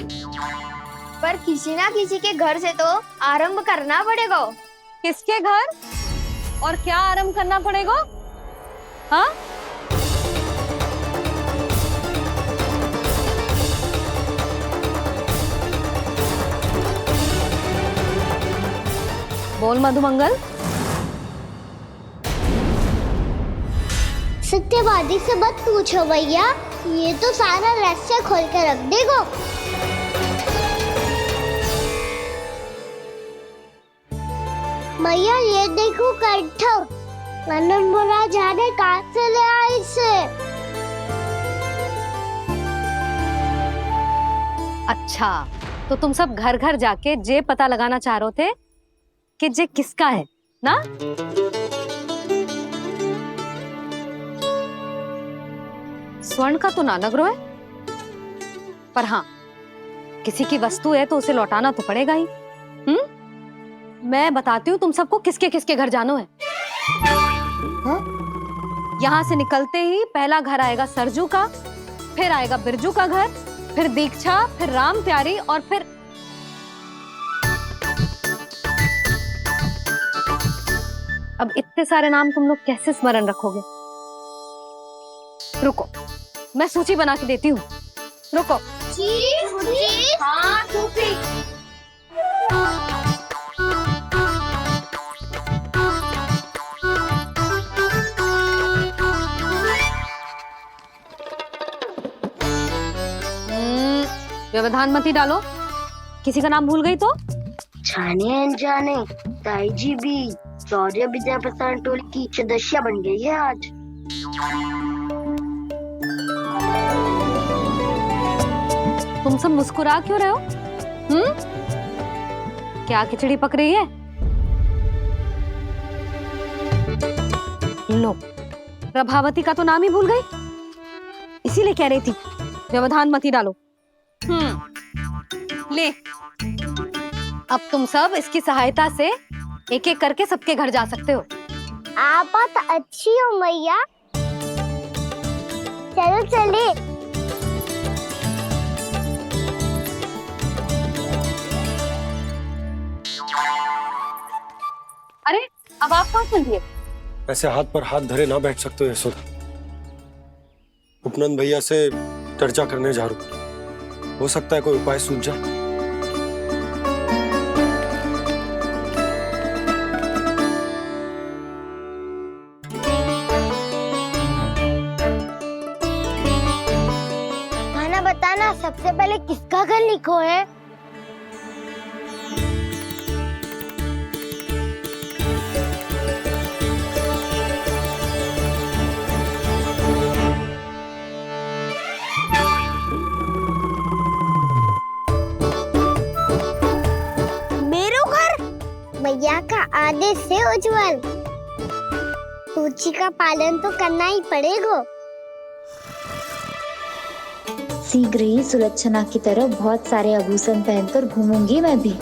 पर किसी ना किसी के घर से तो आरंभ करना पड़ेगा। किसके घर और क्या आरंभ करना पड़ेगा? हाँ, बोल मधुमंगल। सत्यवादी से मत पूछो भैया, ये तो सारा रहस्य खोल के रख देगा। भैया ये देखो कंठा, आनंद बोला जाने कहाँ से ले आए इसे। अच्छा, तो तुम सब घर घर जाके जे पता लगाना चाह रहे थे कि जे किसका है ना? स्वर्ण का तो ना लग रहा है, पर हाँ, किसी की वस्तु है तो उसे लौटाना तो पड़ेगा ही। मैं बताती हूँ तुम सबको किसके किसके घर जाना है। यहाँ से निकलते ही पहला घर आएगा सरजू का, फिर आएगा बिरजू का घर, फिर दीक्षा, फिर राम प्यारी और फिर अब इतने सारे नाम तुम लोग कैसे स्मरण रखोगे? रुको, मैं सूची बना के देती हूँ। रुको। हाँ, व्यवधान मत ही डालो, किसी का नाम भूल गई तो? जाने अनजाने ताई जी भी शौर्य विद्या प्रसारण टोली की सदस्य बन गई है आज। तुम सब मुस्कुरा क्यों रहे हो? क्या खिचड़ी पक रही है? लो, प्रभावती का तो नाम ही भूल गई, इसीलिए कह रही थी व्यवधान मत ही डालो। ले, अब तुम सब इसकी सहायता से एक एक करके सबके घर जा सकते हो। आप बात अच्छी हो मैया, चलो चले। अरे, अब आप कहाँ चल दिए? ऐसे हाथ पर हाथ धरे ना बैठ सकते हो यशोदा। उपनंद भैया से चर्चा करने जा रहा हूं, हो सकता है कोई उपाय सूझ जाए। खाना बताना, सबसे पहले किसका घर लिखो है? भैया का आदेश से उज्जवल, सूची का पालन तो करना ही पड़ेगा। शीघ्र ही सुलक्षणा की तरह बहुत सारे आभूषण पहनकर घूमूंगी मैं भी।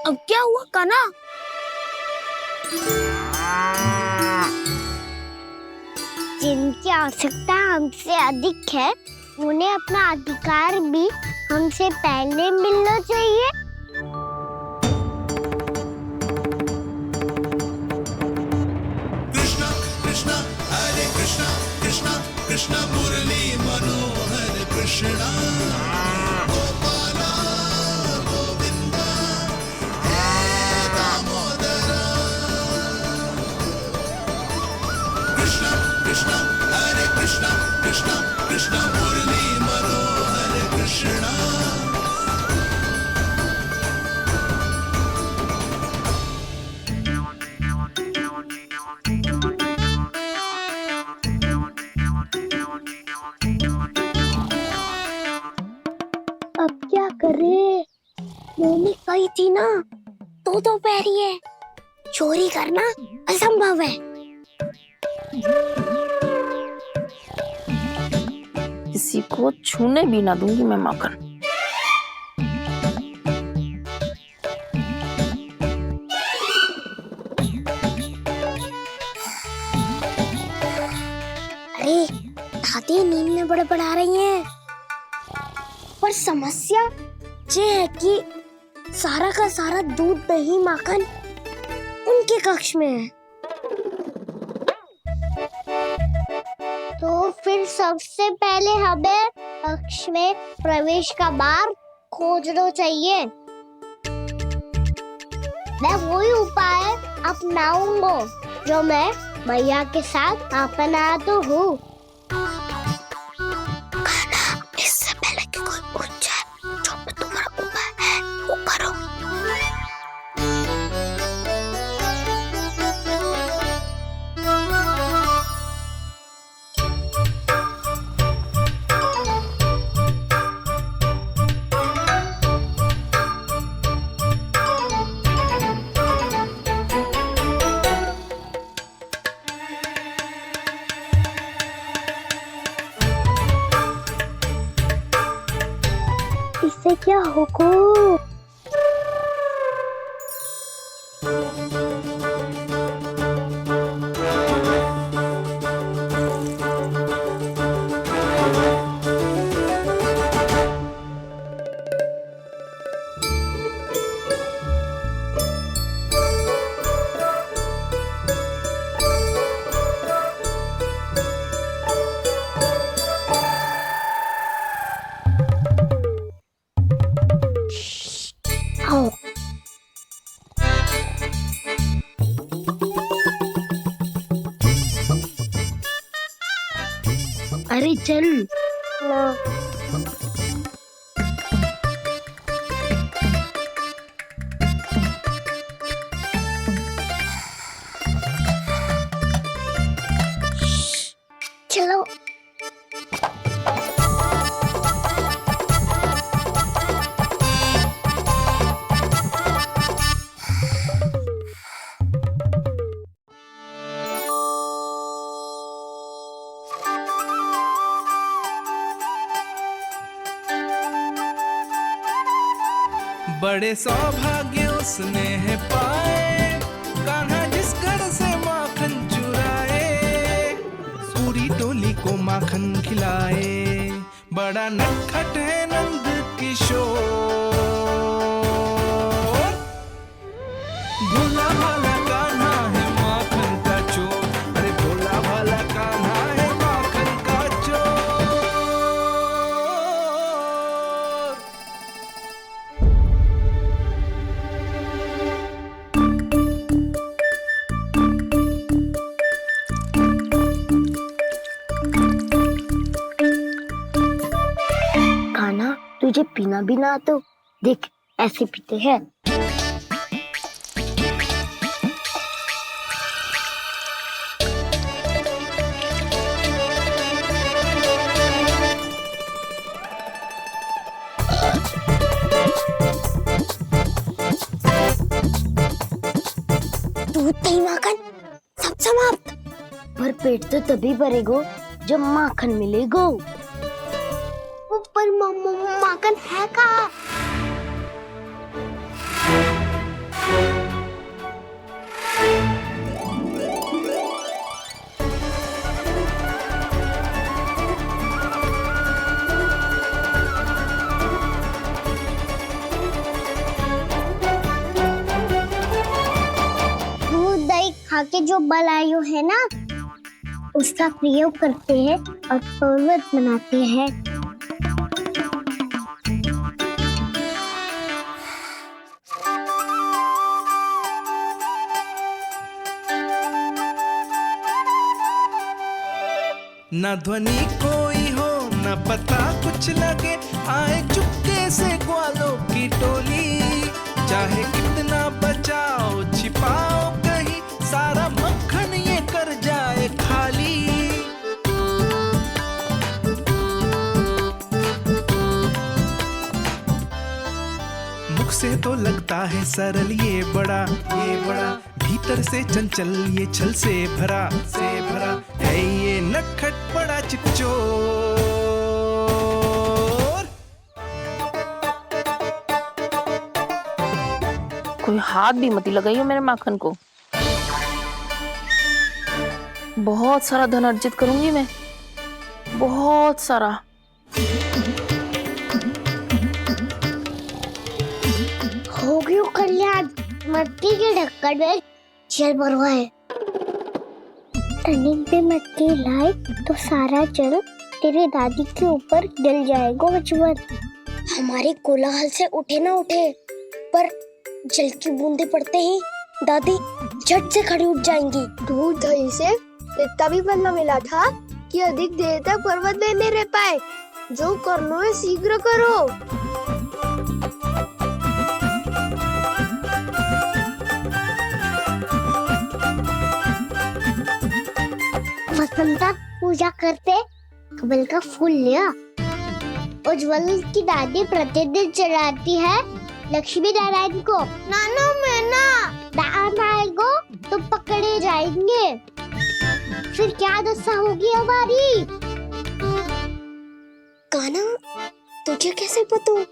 अब क्या हुआ कान्हा? जिनकी आवश्यकता हमसे अधिक है, उन्हें अपना अधिकार भी हमसे पहले मिलना चाहिए। कृष्णा कृष्णा कृष्ण मुरली मनोहर कृष्णा गोपाला गोविंदा हे दामोदरा कृष्णा कृष्णा हरे कृष्णा कृष्णा कृष्ण मुरली मनोहर कृष्णा अब क्या करे? मम्मी कही थी ना, दो पैरी है, चोरी करना असंभव है। किसी को छूने भी ना दूंगी मैं माखन। अरे दादी नींद में बड़बड़ा रही हैं। पर समस्या ये है कि सारा का सारा दूध दही माखन उनके कक्ष में है। तो फिर सबसे पहले हमें कक्ष में प्रवेश का मार्ग खोजना चाहिए। मैं वही उपाय अपनाऊंगा जो मैं मैया के साथ अपना तो हूँ। इससे पहले कि कोई पूछ जाए, जो भी तुम्हारा उपाय है वो करो। इससे क्या होगा? अरे चल ना। चलो बड़े सौभाग्य उसने है पाए, कान्हा जिस घर से माखन चुराए, पूरी टोली को माखन खिलाए। बड़ा नटखट है नंद किशोर, भोला भाला कान्हा है माखन का चोर। अरे भोला भाला कान्हा है माखन का चोर। खाना तुझे पीना भी ना तो देख ऐसे पीते हैं। दूध दही माखन सब समाप्त। पर पेट तो तभी भरेगो जब माखन मिलेगो। पर माखन है कहाँ? दूध दही खा के जो बल आयु है ना, उसका प्रयोग करते हैं और पर्वत बनाते हैं। न ध्वनि कोई हो न पता कुछ लगे, आए चुपके से ग्वालों की टोली। चाहे कितना बचाओ छिपाओ कहीं, सारा मक्खन ये कर जाए खाली। मुख से तो लगता है सरल ये बड़ा भीतर से चंचल ये छल से भरा है ये नटखट बड़ा चिकचोर। कोई हाथ भी मत लगाइयो मेरे माखन को। बहुत सारा धन अर्जित करूंगी मैं, बहुत सारा। हो गयो कल्याण, मट्टी के ढक्कन में जल भरवा है। टनिक पे मट्टी लाए तो सारा जल तेरी दादी के ऊपर गिर जाएगा बचवन। हमारे कोलाहल से उठे ना उठे, पर जल की बूंदे पड़ते ही दादी झट से खड़ी उठ जाएंगी। दूध दही से इतना भी बनना मिला था कि अधिक देर तक पर्वत में नहीं रह पाए। जो करना है शीघ्र करो। वसंता पूजा करते कमल का फूल लिया। उज्जवल की दादी प्रतिदिन चढ़ाती है लक्ष्मी नारायण को। नाना मैना दान आएगो तो पकड़े जाएंगे। फिर क्या दशा होगी हमारी? कान्हा, तुझे कैसे पता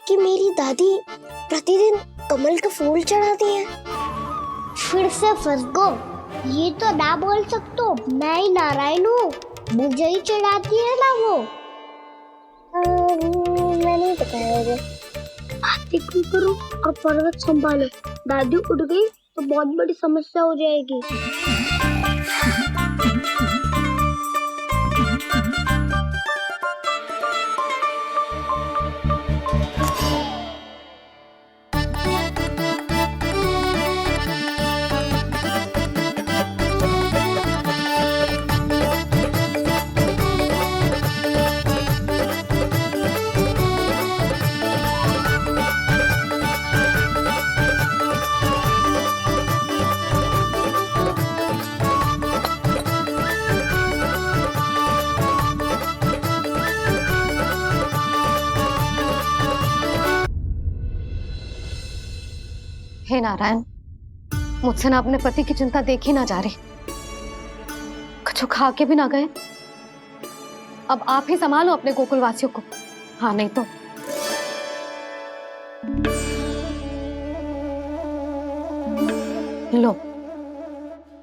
कि मेरी दादी प्रतिदिन कमल का फूल चढ़ाती है? फिर से फंस गो। ये तो ना बोल सकतो, मैं ही नारायण हूँ, मुझे ही चढ़ाती है ना वो। मैं नहीं बताया। आरती करो और पर्वत संभालो। दादी उठ गई तो बहुत बड़ी समस्या हो जाएगी। हे नारायण, मुझसे ना अपने पति की चिंता देखी ना जा रही, कुछ खा के भी ना गए। अब आप ही संभालो अपने गोकुल वासियों को। हाँ, नहीं तो लो,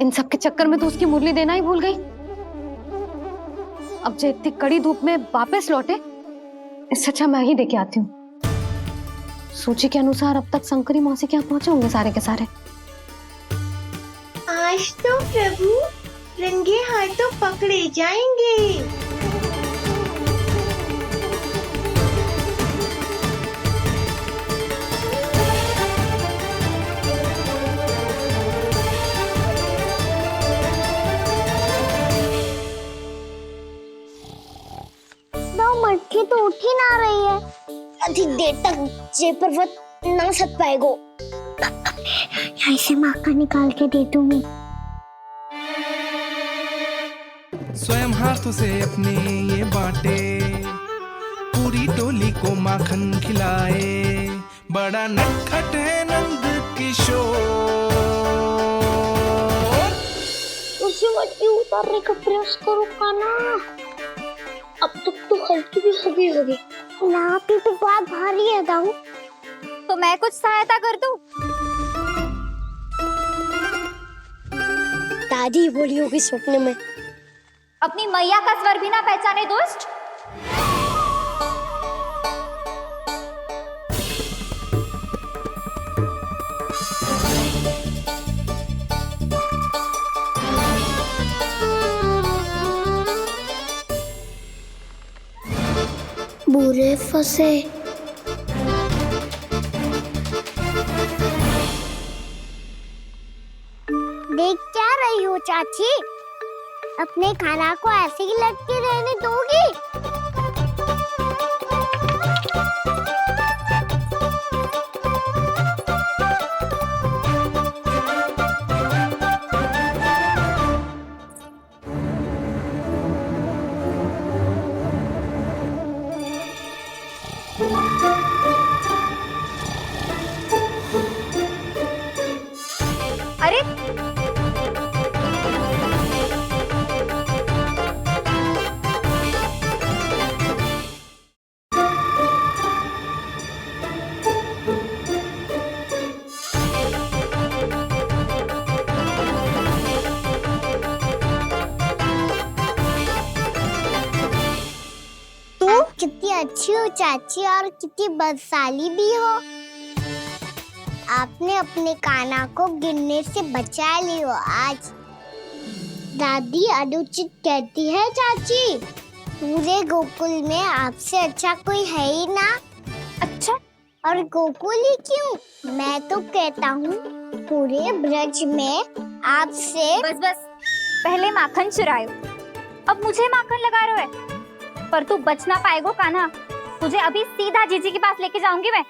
इन सब के चक्कर में तो उसकी मुरली देना ही भूल गई। अब जो इतनी कड़ी धूप में वापस लौटे, इससे अच्छा मैं ही देके आती हूँ। सूची के अनुसार अब तक शंकरी मौसी के यहाँ पहुंचे होंगे सारे के सारे। आज तो प्रभु रंगे हाथों पकड़े जाएंगे। मटकी तो उठ ही ना रही है। अधिक देर तक ये पर्वत ना सक पाएगो। यहाँ से माखन निकाल के दे दूंगी। स्वयं हाथों से अपने ये बांटे, पूरी टोली को माखन खिलाए। बड़ा नटखट है नंद किशोर। उसे मटकी उतारने का प्रयास करो कान्हा। अब तक तो हल्की भी होगी। लाठी तो बहुत भारी है दाऊ। तो मैं कुछ सहायता कर दूं? दादी बोली होगी सपने में। अपनी मैया का स्वर भी ना पहचाने दुष्ट। पूरे फंसे। देख क्या रही हो चाची? अपने खाना को ऐसे ही लटके रहने दोगी? अरे आप कितनी अच्छी हो चाची और कितनी बदसाली भी हो। आपने अपने काना को गिरने से बचा ली हो आज। दादी अनुचित कहती है चाची, पूरे गोकुल में आपसे अच्छा कोई है ही ना। अच्छा, और गोकुल ही क्यों, मैं तो कहता हूँ पूरे ब्रज में आपसे। बस बस, पहले माखन चुरायो, अब मुझे माखन लगा रहे हो। पर तू बच ना पाएगो कान्हा, तुझे अभी सीधा जीजी के पास लेके जाऊंगी मैं।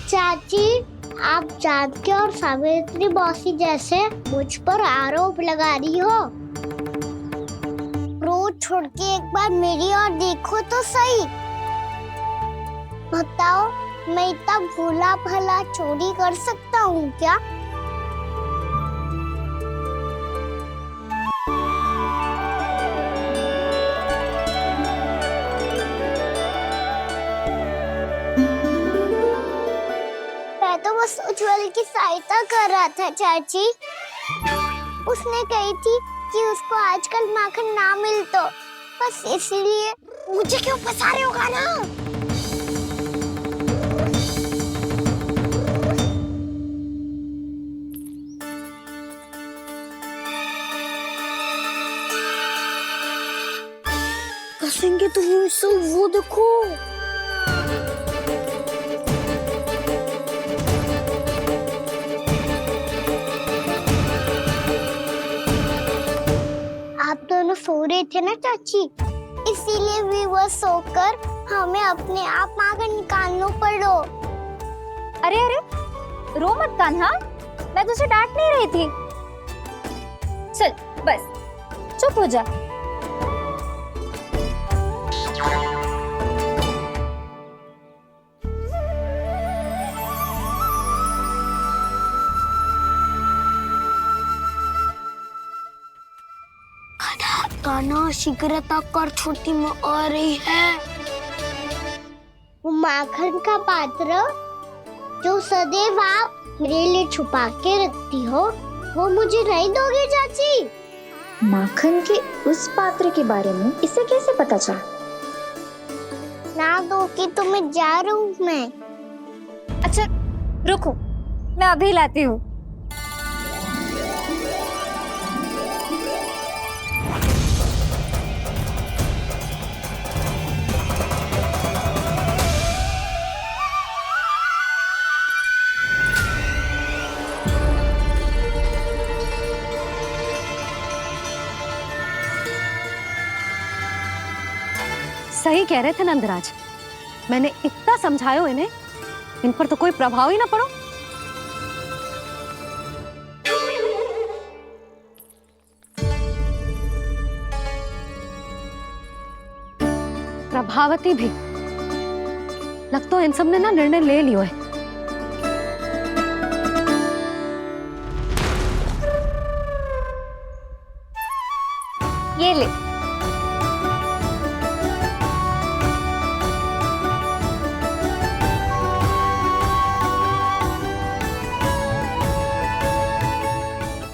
चाची, आप जानकी और सावित्री मौसी जैसे मुझ पर आरोप लगा रही हो। रोज छोड़ के एक बार मेरी ओर देखो तो सही। बताओ, मैं इतना भोला भला चोरी कर सकता हूँ क्या? मैं तो बस उज्जवल की सहायता कर रहा था चाची। उसने कही थी कि उसको आजकल माखन ना मिल तो बस इसलिए। मुझे क्यों फंसा रहे हो ना? फंसेंगे तो वो देखो। आप दोनों सो रहे थे ना चाची, इसीलिए विवश सोकर हमें अपने आप माखन निकालना पड़ो। अरे अरे, रो मत कान्हा, मैं तुझे डांट नहीं रही थी। चल बस चुप हो जा। कान्हा शीघ्रता कर, छोटी में आ रही है। वो माखन का पात्र जो सदैव आप मेरे लिए छुपा के रखती हो, वो मुझे नहीं दोगे चाची? माखन के उस पात्र के बारे में इसे कैसे पता चला? ना दोगे तो मैं जा रहा हूँ मैं। अच्छा रुको, मैं अभी लाती हूँ। सही कह रहे थे नंदराज, मैंने इतना समझायो इन्हें, इन पर तो कोई प्रभाव ही ना पड़ो। प्रभावती भी लगता है इन सब ने ना निर्णय ले लियो है। ये ले।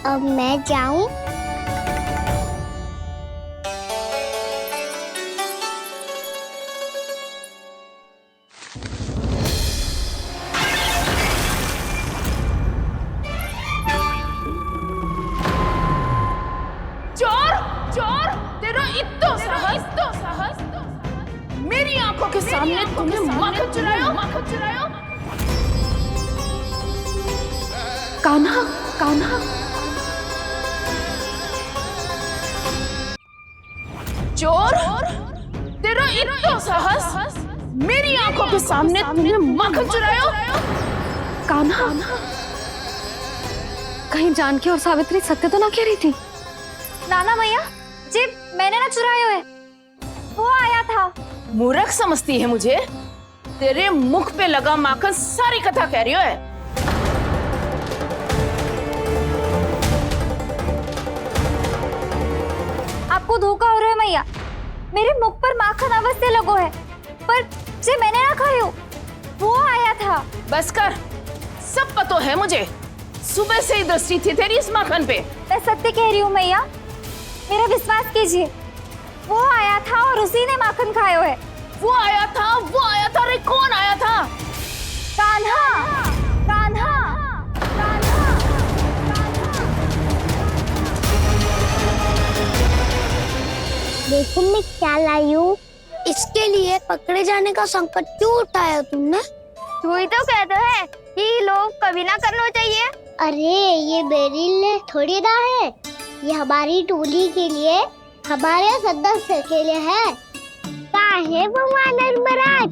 अब मैं जाऊं? चोर, तेरा इतना साहस, मेरी आंखों के सामने तुमने माखन चुराया। कान्हा, चोर, तेरा इतना साहस, मेरी आंखों के सामने तुमने माखन चुराया। कान्हा, कहीं जानकी और सावित्री सत्य तो ना कह रही थी? नाना मैया जी, मैंने ना चुराया है, वो आया था। मूर्ख समझती है मुझे? तेरे मुख पे लगा माखन सारी कथा कह रही है। आपको धोखा हो रहा है मैया, मेरे मुख पर माखन अवश्य लगो है, पर जे मैंने ना खायो, वो आया था। बस कर, सब पता है मुझे। सुबह से ही दृष्टि थी तेरी इस माखन पे। मैं सत्य कह रही हूँ मैया, मेरा विश्वास कीजिए। वो आया था और उसी ने माखन खायो है। वो आया था। अरे कौन आया था? कान्हा। देखो मैं क्या लाई हूँ। इसके लिए पकड़े जाने का संकट क्यों उठाया तुमने? वही तो कहते हैं कि लोग कभी ना करना चाहिए। अरे ये मेरे लिए थोड़ी ना है, ये हमारी टोली के लिए, हमारे सदस्य के लिए है। कहाँ है भगवान धर्मराज?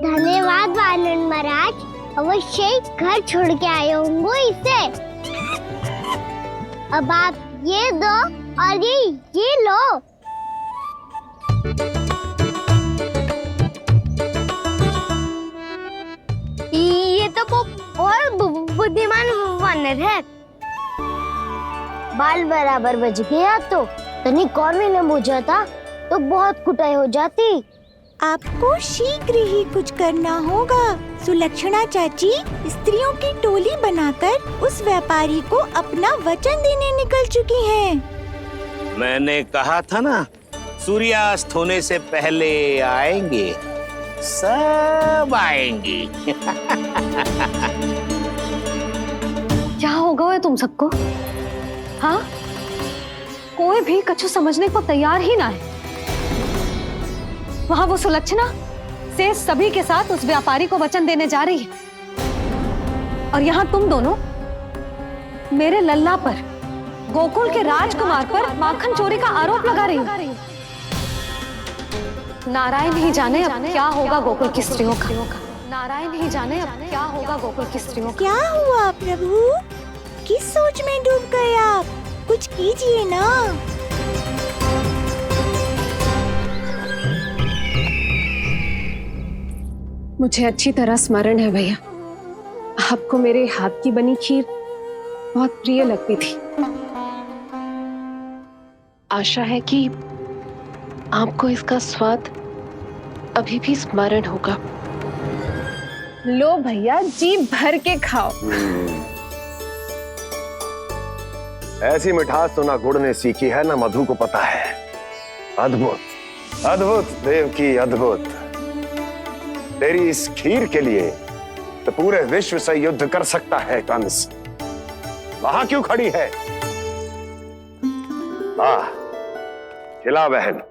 धन्यवाद वानर महाराज, अवश्य ही घर छोड़ के आए होंगे इसे। अब आप ये दो और ये लो। ये तो बहुत बुद्धिमान वानर है। बाल बराबर बज गया तो तनिक और भी न बूझा था तो बहुत कुटाई हो जाती। आपको शीघ्र ही कुछ करना होगा। सुलक्षणा चाची स्त्रियों की टोली बनाकर उस व्यापारी को अपना वचन देने निकल चुकी हैं। मैंने कहा था ना, सूर्यास्त होने से पहले आएंगे, सब आएंगे। क्या होगा है तुम सबको? हाँ, कोई भी कछु समझने को तैयार ही ना है। वहां वो सुलक्षणा से सभी के साथ उस व्यापारी को वचन देने जा रही है, और यहाँ तुम दोनों मेरे लल्ला पर, गोकुल के राजकुमार पर माखन चोरी का आरोप लगा रही हो। नारायण ही जाने अब क्या होगा गोकुल की स्त्रियों का। नारायण ही जाने अब क्या होगा गोकुल की स्त्रियों का। क्या हुआ प्रभु? किस सोच में डूब गए आप? कुछ कीजिए ना। मुझे अच्छी तरह स्मरण है भैया, आपको मेरे हाथ की बनी खीर बहुत प्रिय लगती थी। आशा है कि आपको इसका स्वाद अभी भी स्मरण होगा। लो भैया, जी भर के खाओ। ऐसी मिठास तो ना गुड़ ने सीखी है ना मधु को पता है। अद्भुत अद्भुत देवकी, अद्भुत। तेरी इस खीर के लिए तो पूरे विश्व से युद्ध कर सकता है कंस। वहां क्यों खड़ी है? खिला बहन।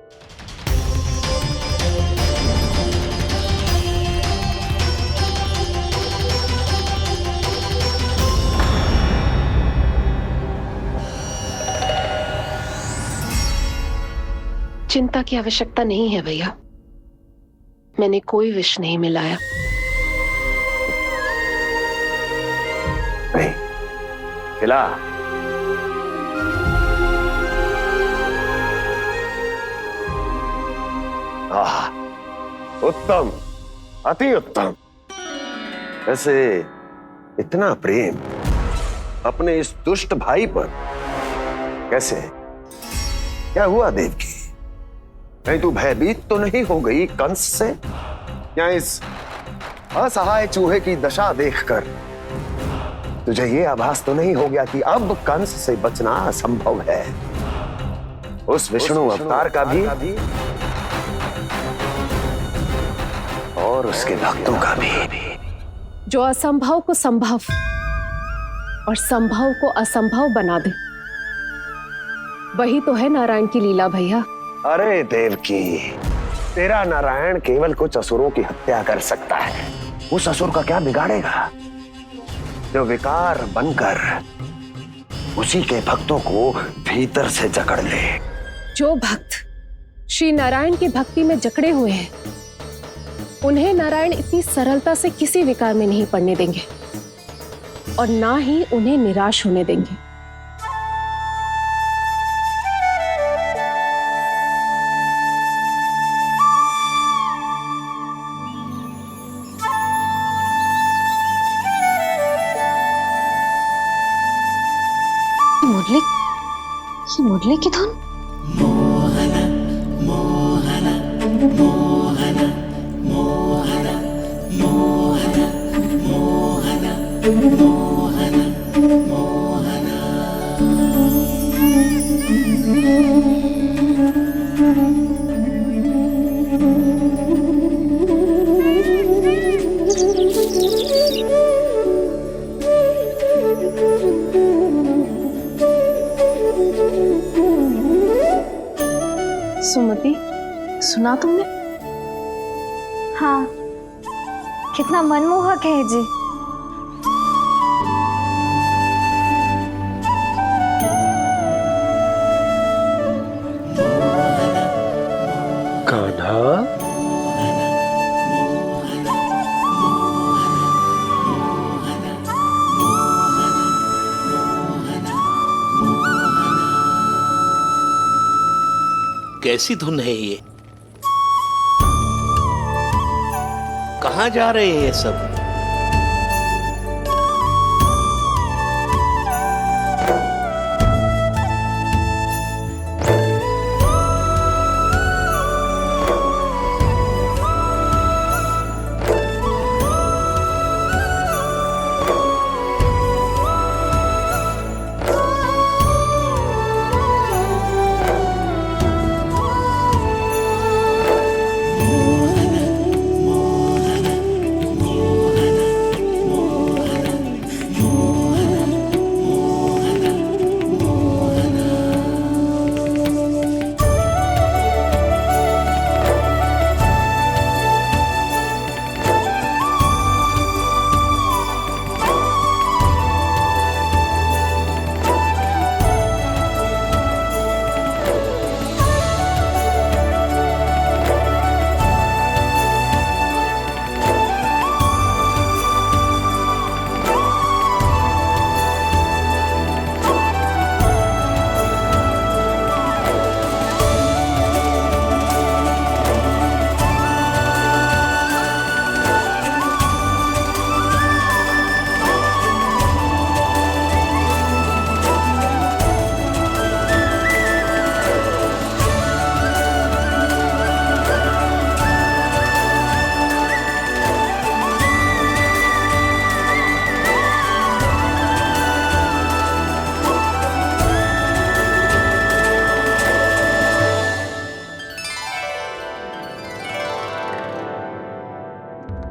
चिंता की आवश्यकता नहीं है भैया, मैंने कोई विष नहीं मिलाया। नहीं, खिला। उत्तम, अति उत्तम। वैसे इतना प्रेम अपने इस दुष्ट भाई पर कैसे? क्या हुआ देवकी? कहीं तू भयभीत तो नहीं हो गई कंस से? या इस असहाय चूहे की दशा देखकर तुझे ये आभास तो नहीं हो गया कि अब कंस से बचना असंभव है? उस विष्णु अवतार का भी और उसके भक्तों का भी। जो असंभव को संभव और संभव को असंभव बना दे, वही तो है नारायण की लीला भैया। अरे देवकी, तेरा नारायण केवल कुछ असुरों की हत्या कर सकता है। उस असुर का क्या बिगाड़ेगा जो विकार बनकर उसी के भक्तों को भीतर से जकड़ ले। जो भक्त श्री नारायण की भक्ति में जकड़े हुए हैं, उन्हें नारायण इतनी सरलता से किसी विकार में नहीं पड़ने देंगे और ना ही उन्हें निराश होने देंगे। मुरली की धुन। सुमति, सुना तुमने? हाँ, कितना मनमोहक है जी। कान्हा, कैसी धुन है ये? कहाँ जा रहे हैं ये सब?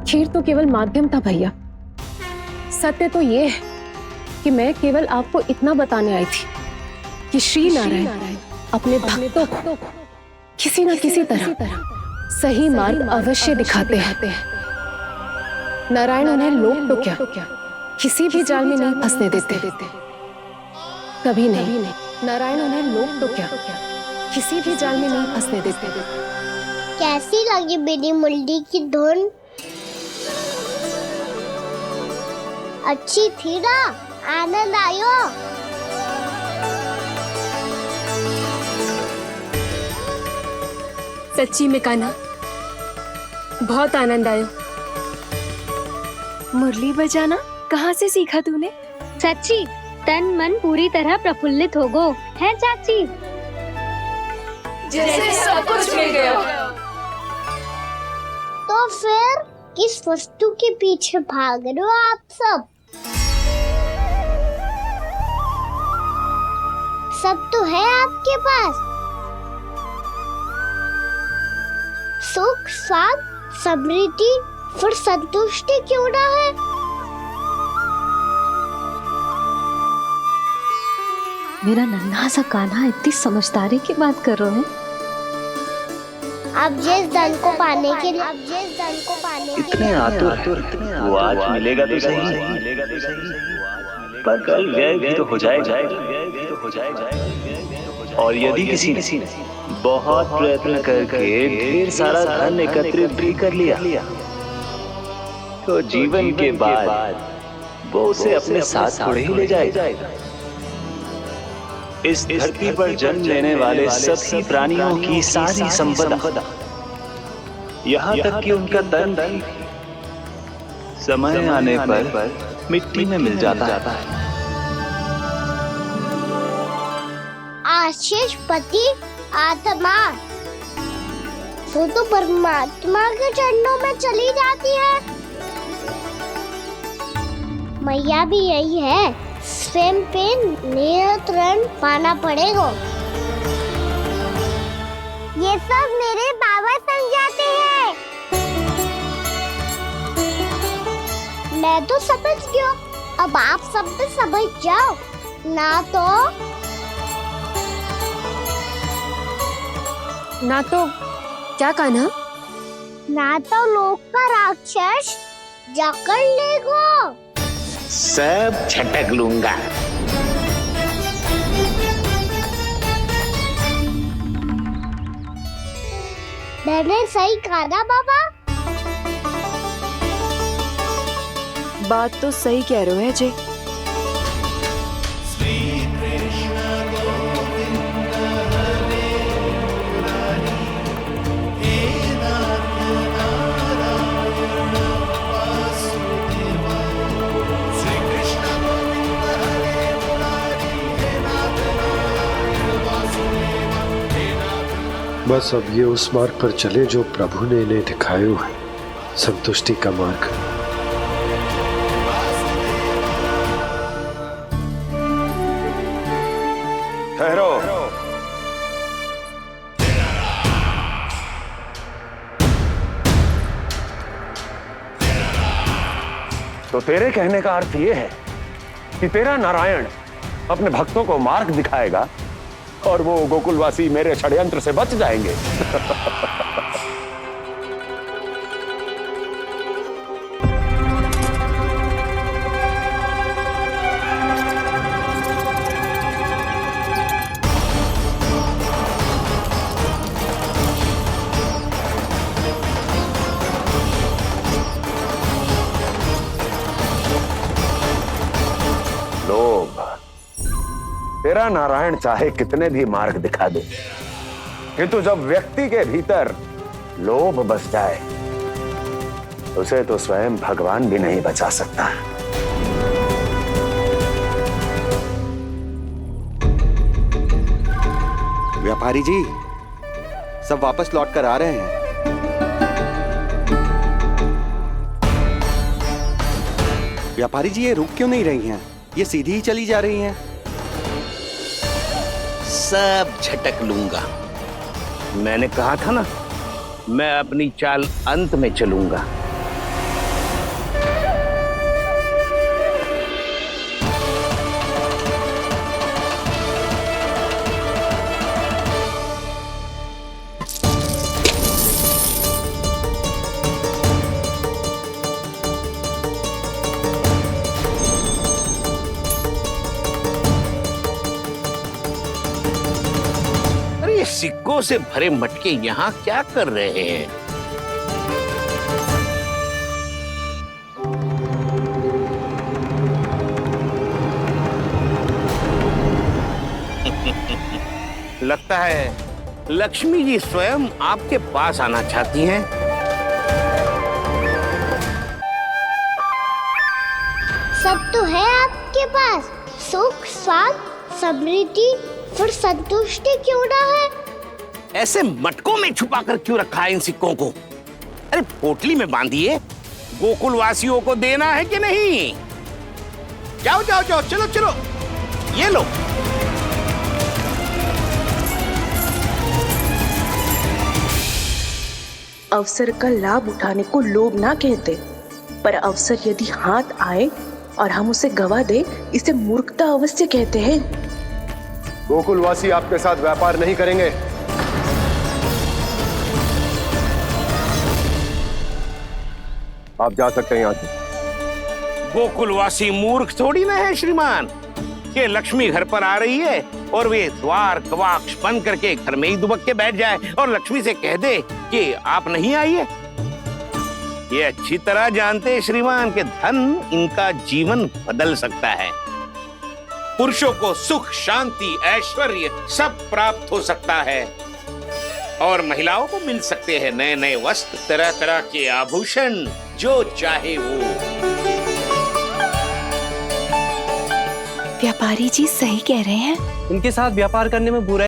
खीर तो केवल माध्यम था भैया। सत्य तो ये है कि मैं केवल आपको इतना बताने आई थी कि श्री नारायण अपने भक्तों को किसी न किसी तरह सही मार्ग अवश्य दिखाते हैं। नारायण उन्हें लोग तो क्या किसी भी जाल में नहीं फंसने देते, कभी नहीं। नारायण उन्हें लोग तो क्या किसी भी जाल में नहीं फंसने देते। कैसी लगी मेरी मुरली की धुन? अच्छी थी ना? आनंद आयो? सच्ची में कान्हा, बहुत आनंद आया। मुरली बजाना कहाँ से सीखा तूने? सच्ची तन मन पूरी तरह प्रफुल्लित हो गो है चाची। जैसे सब कुछ मिल गया। तो फिर किस वस्तु के पीछे भाग रहे हो आप सब? सब तो है आपके पास। सुख, स्वाद, समृद्धि फिर संतुष्टि क्यों ना है? मेरा नन्हा सा कान्हा इतनी समझदारी की बात कर रहे हैं। अब जिस धन को पाने के लिए इतने आतुर वो आज मिलेगा तो सही, पर कल व्यय भी तो हो जाएगा। और यदि किसी ने बहुत प्रयत्न करके ढेर सारा धन एकत्रित भी कर लिया, तो जीवन के बाद वो उसे अपने साथ थोड़े ही ले जाएगा। इस धरती पर जन्म लेने वाले सभी प्राणियों की सारी संपदा, यहाँ तक कि उनका तन भी समय आने पर मिट्टी में मिल जाता है। आशीष पति आत्मा वो तो परमात्मा के चरणों में चली जाती है। मैया भी यही है, स्वयं पे नियंत्रण पाना पड़ेगा। ये सब मेरे बाबा समझाते हैं। मैं तो समझ गया, अब आप सब भी समझ जाओ ना तो क्या कान्हा? ना तो लोक का राक्षस जकड़ लेगा। सब झटक लूंगा। मैंने सही कहा ना बाबा? बात तो सही कह रहे हो अजय। बस अब ये उस मार्ग पर चले जो प्रभु ने इन्हें दिखाया है, संतुष्टि का मार्ग। ठहरो। तो तेरे कहने का अर्थ यह है कि तेरा नारायण अपने भक्तों को मार्ग दिखाएगा और वो गोकुलवासी मेरे षड्यंत्र से बच जाएंगे। लोभ, तेरा नारायण चाहे कितने भी मार्ग दिखा दे, किंतु जब व्यक्ति के भीतर लोभ बस जाए, उसे तो स्वयं भगवान भी नहीं बचा सकता। व्यापारी जी, सब वापस लौट कर आ रहे हैं। व्यापारी जी, ये रुक क्यों नहीं रही हैं? ये सीधी ही चली जा रही हैं। सब झटक लूंगा। मैंने कहा था ना, मैं अपनी चाल अंत में चलूंगा। सिक्कों से भरे मटके यहाँ क्या कर रहे हैं? लगता है लक्ष्मी जी स्वयं आपके पास आना चाहती हैं। सब तो है आपके पास, सुख, स्वाद, समृद्धि, फिर संतुष्टि क्यों ना है? ऐसे मटकों में छुपाकर क्यों रखा है इन सिक्कों को? अरे पोटली में बांधिए, गोकुल वासियों को देना है कि नहीं? जाओ जाओ जाओ, चलो चलो, ये लो। अवसर का लाभ उठाने को लोभ ना कहते, पर अवसर यदि हाथ आए और हम उसे गवा दे, इसे मूर्खता अवश्य कहते हैं। गोकुलवासी आपके साथ व्यापार नहीं करेंगे। आप जा सकते हैं यहाँ से। गोकुलवासी मूर्ख थोड़ी ना है श्रीमान। ये लक्ष्मी घर पर आ रही है और वे द्वार कवाक्ष बंद करके घर में ही दुबक के बैठ जाए और लक्ष्मी से कह दे कि आप नहीं आइए। ये अच्छी तरह जानते हैं श्रीमान कि धन इनका जीवन बदल सकता है। पुरुषों को सुख, शांति, ऐश्वर्य सब प्राप्त हो सकता है और महिलाओं को मिल सकते हैं नए नए वस्त्र, तरह तरह के आभूषण, जो चाहे वो। व्यापारी जी सही कह रहे हैं। उनके साथ व्यापार करने में बुरा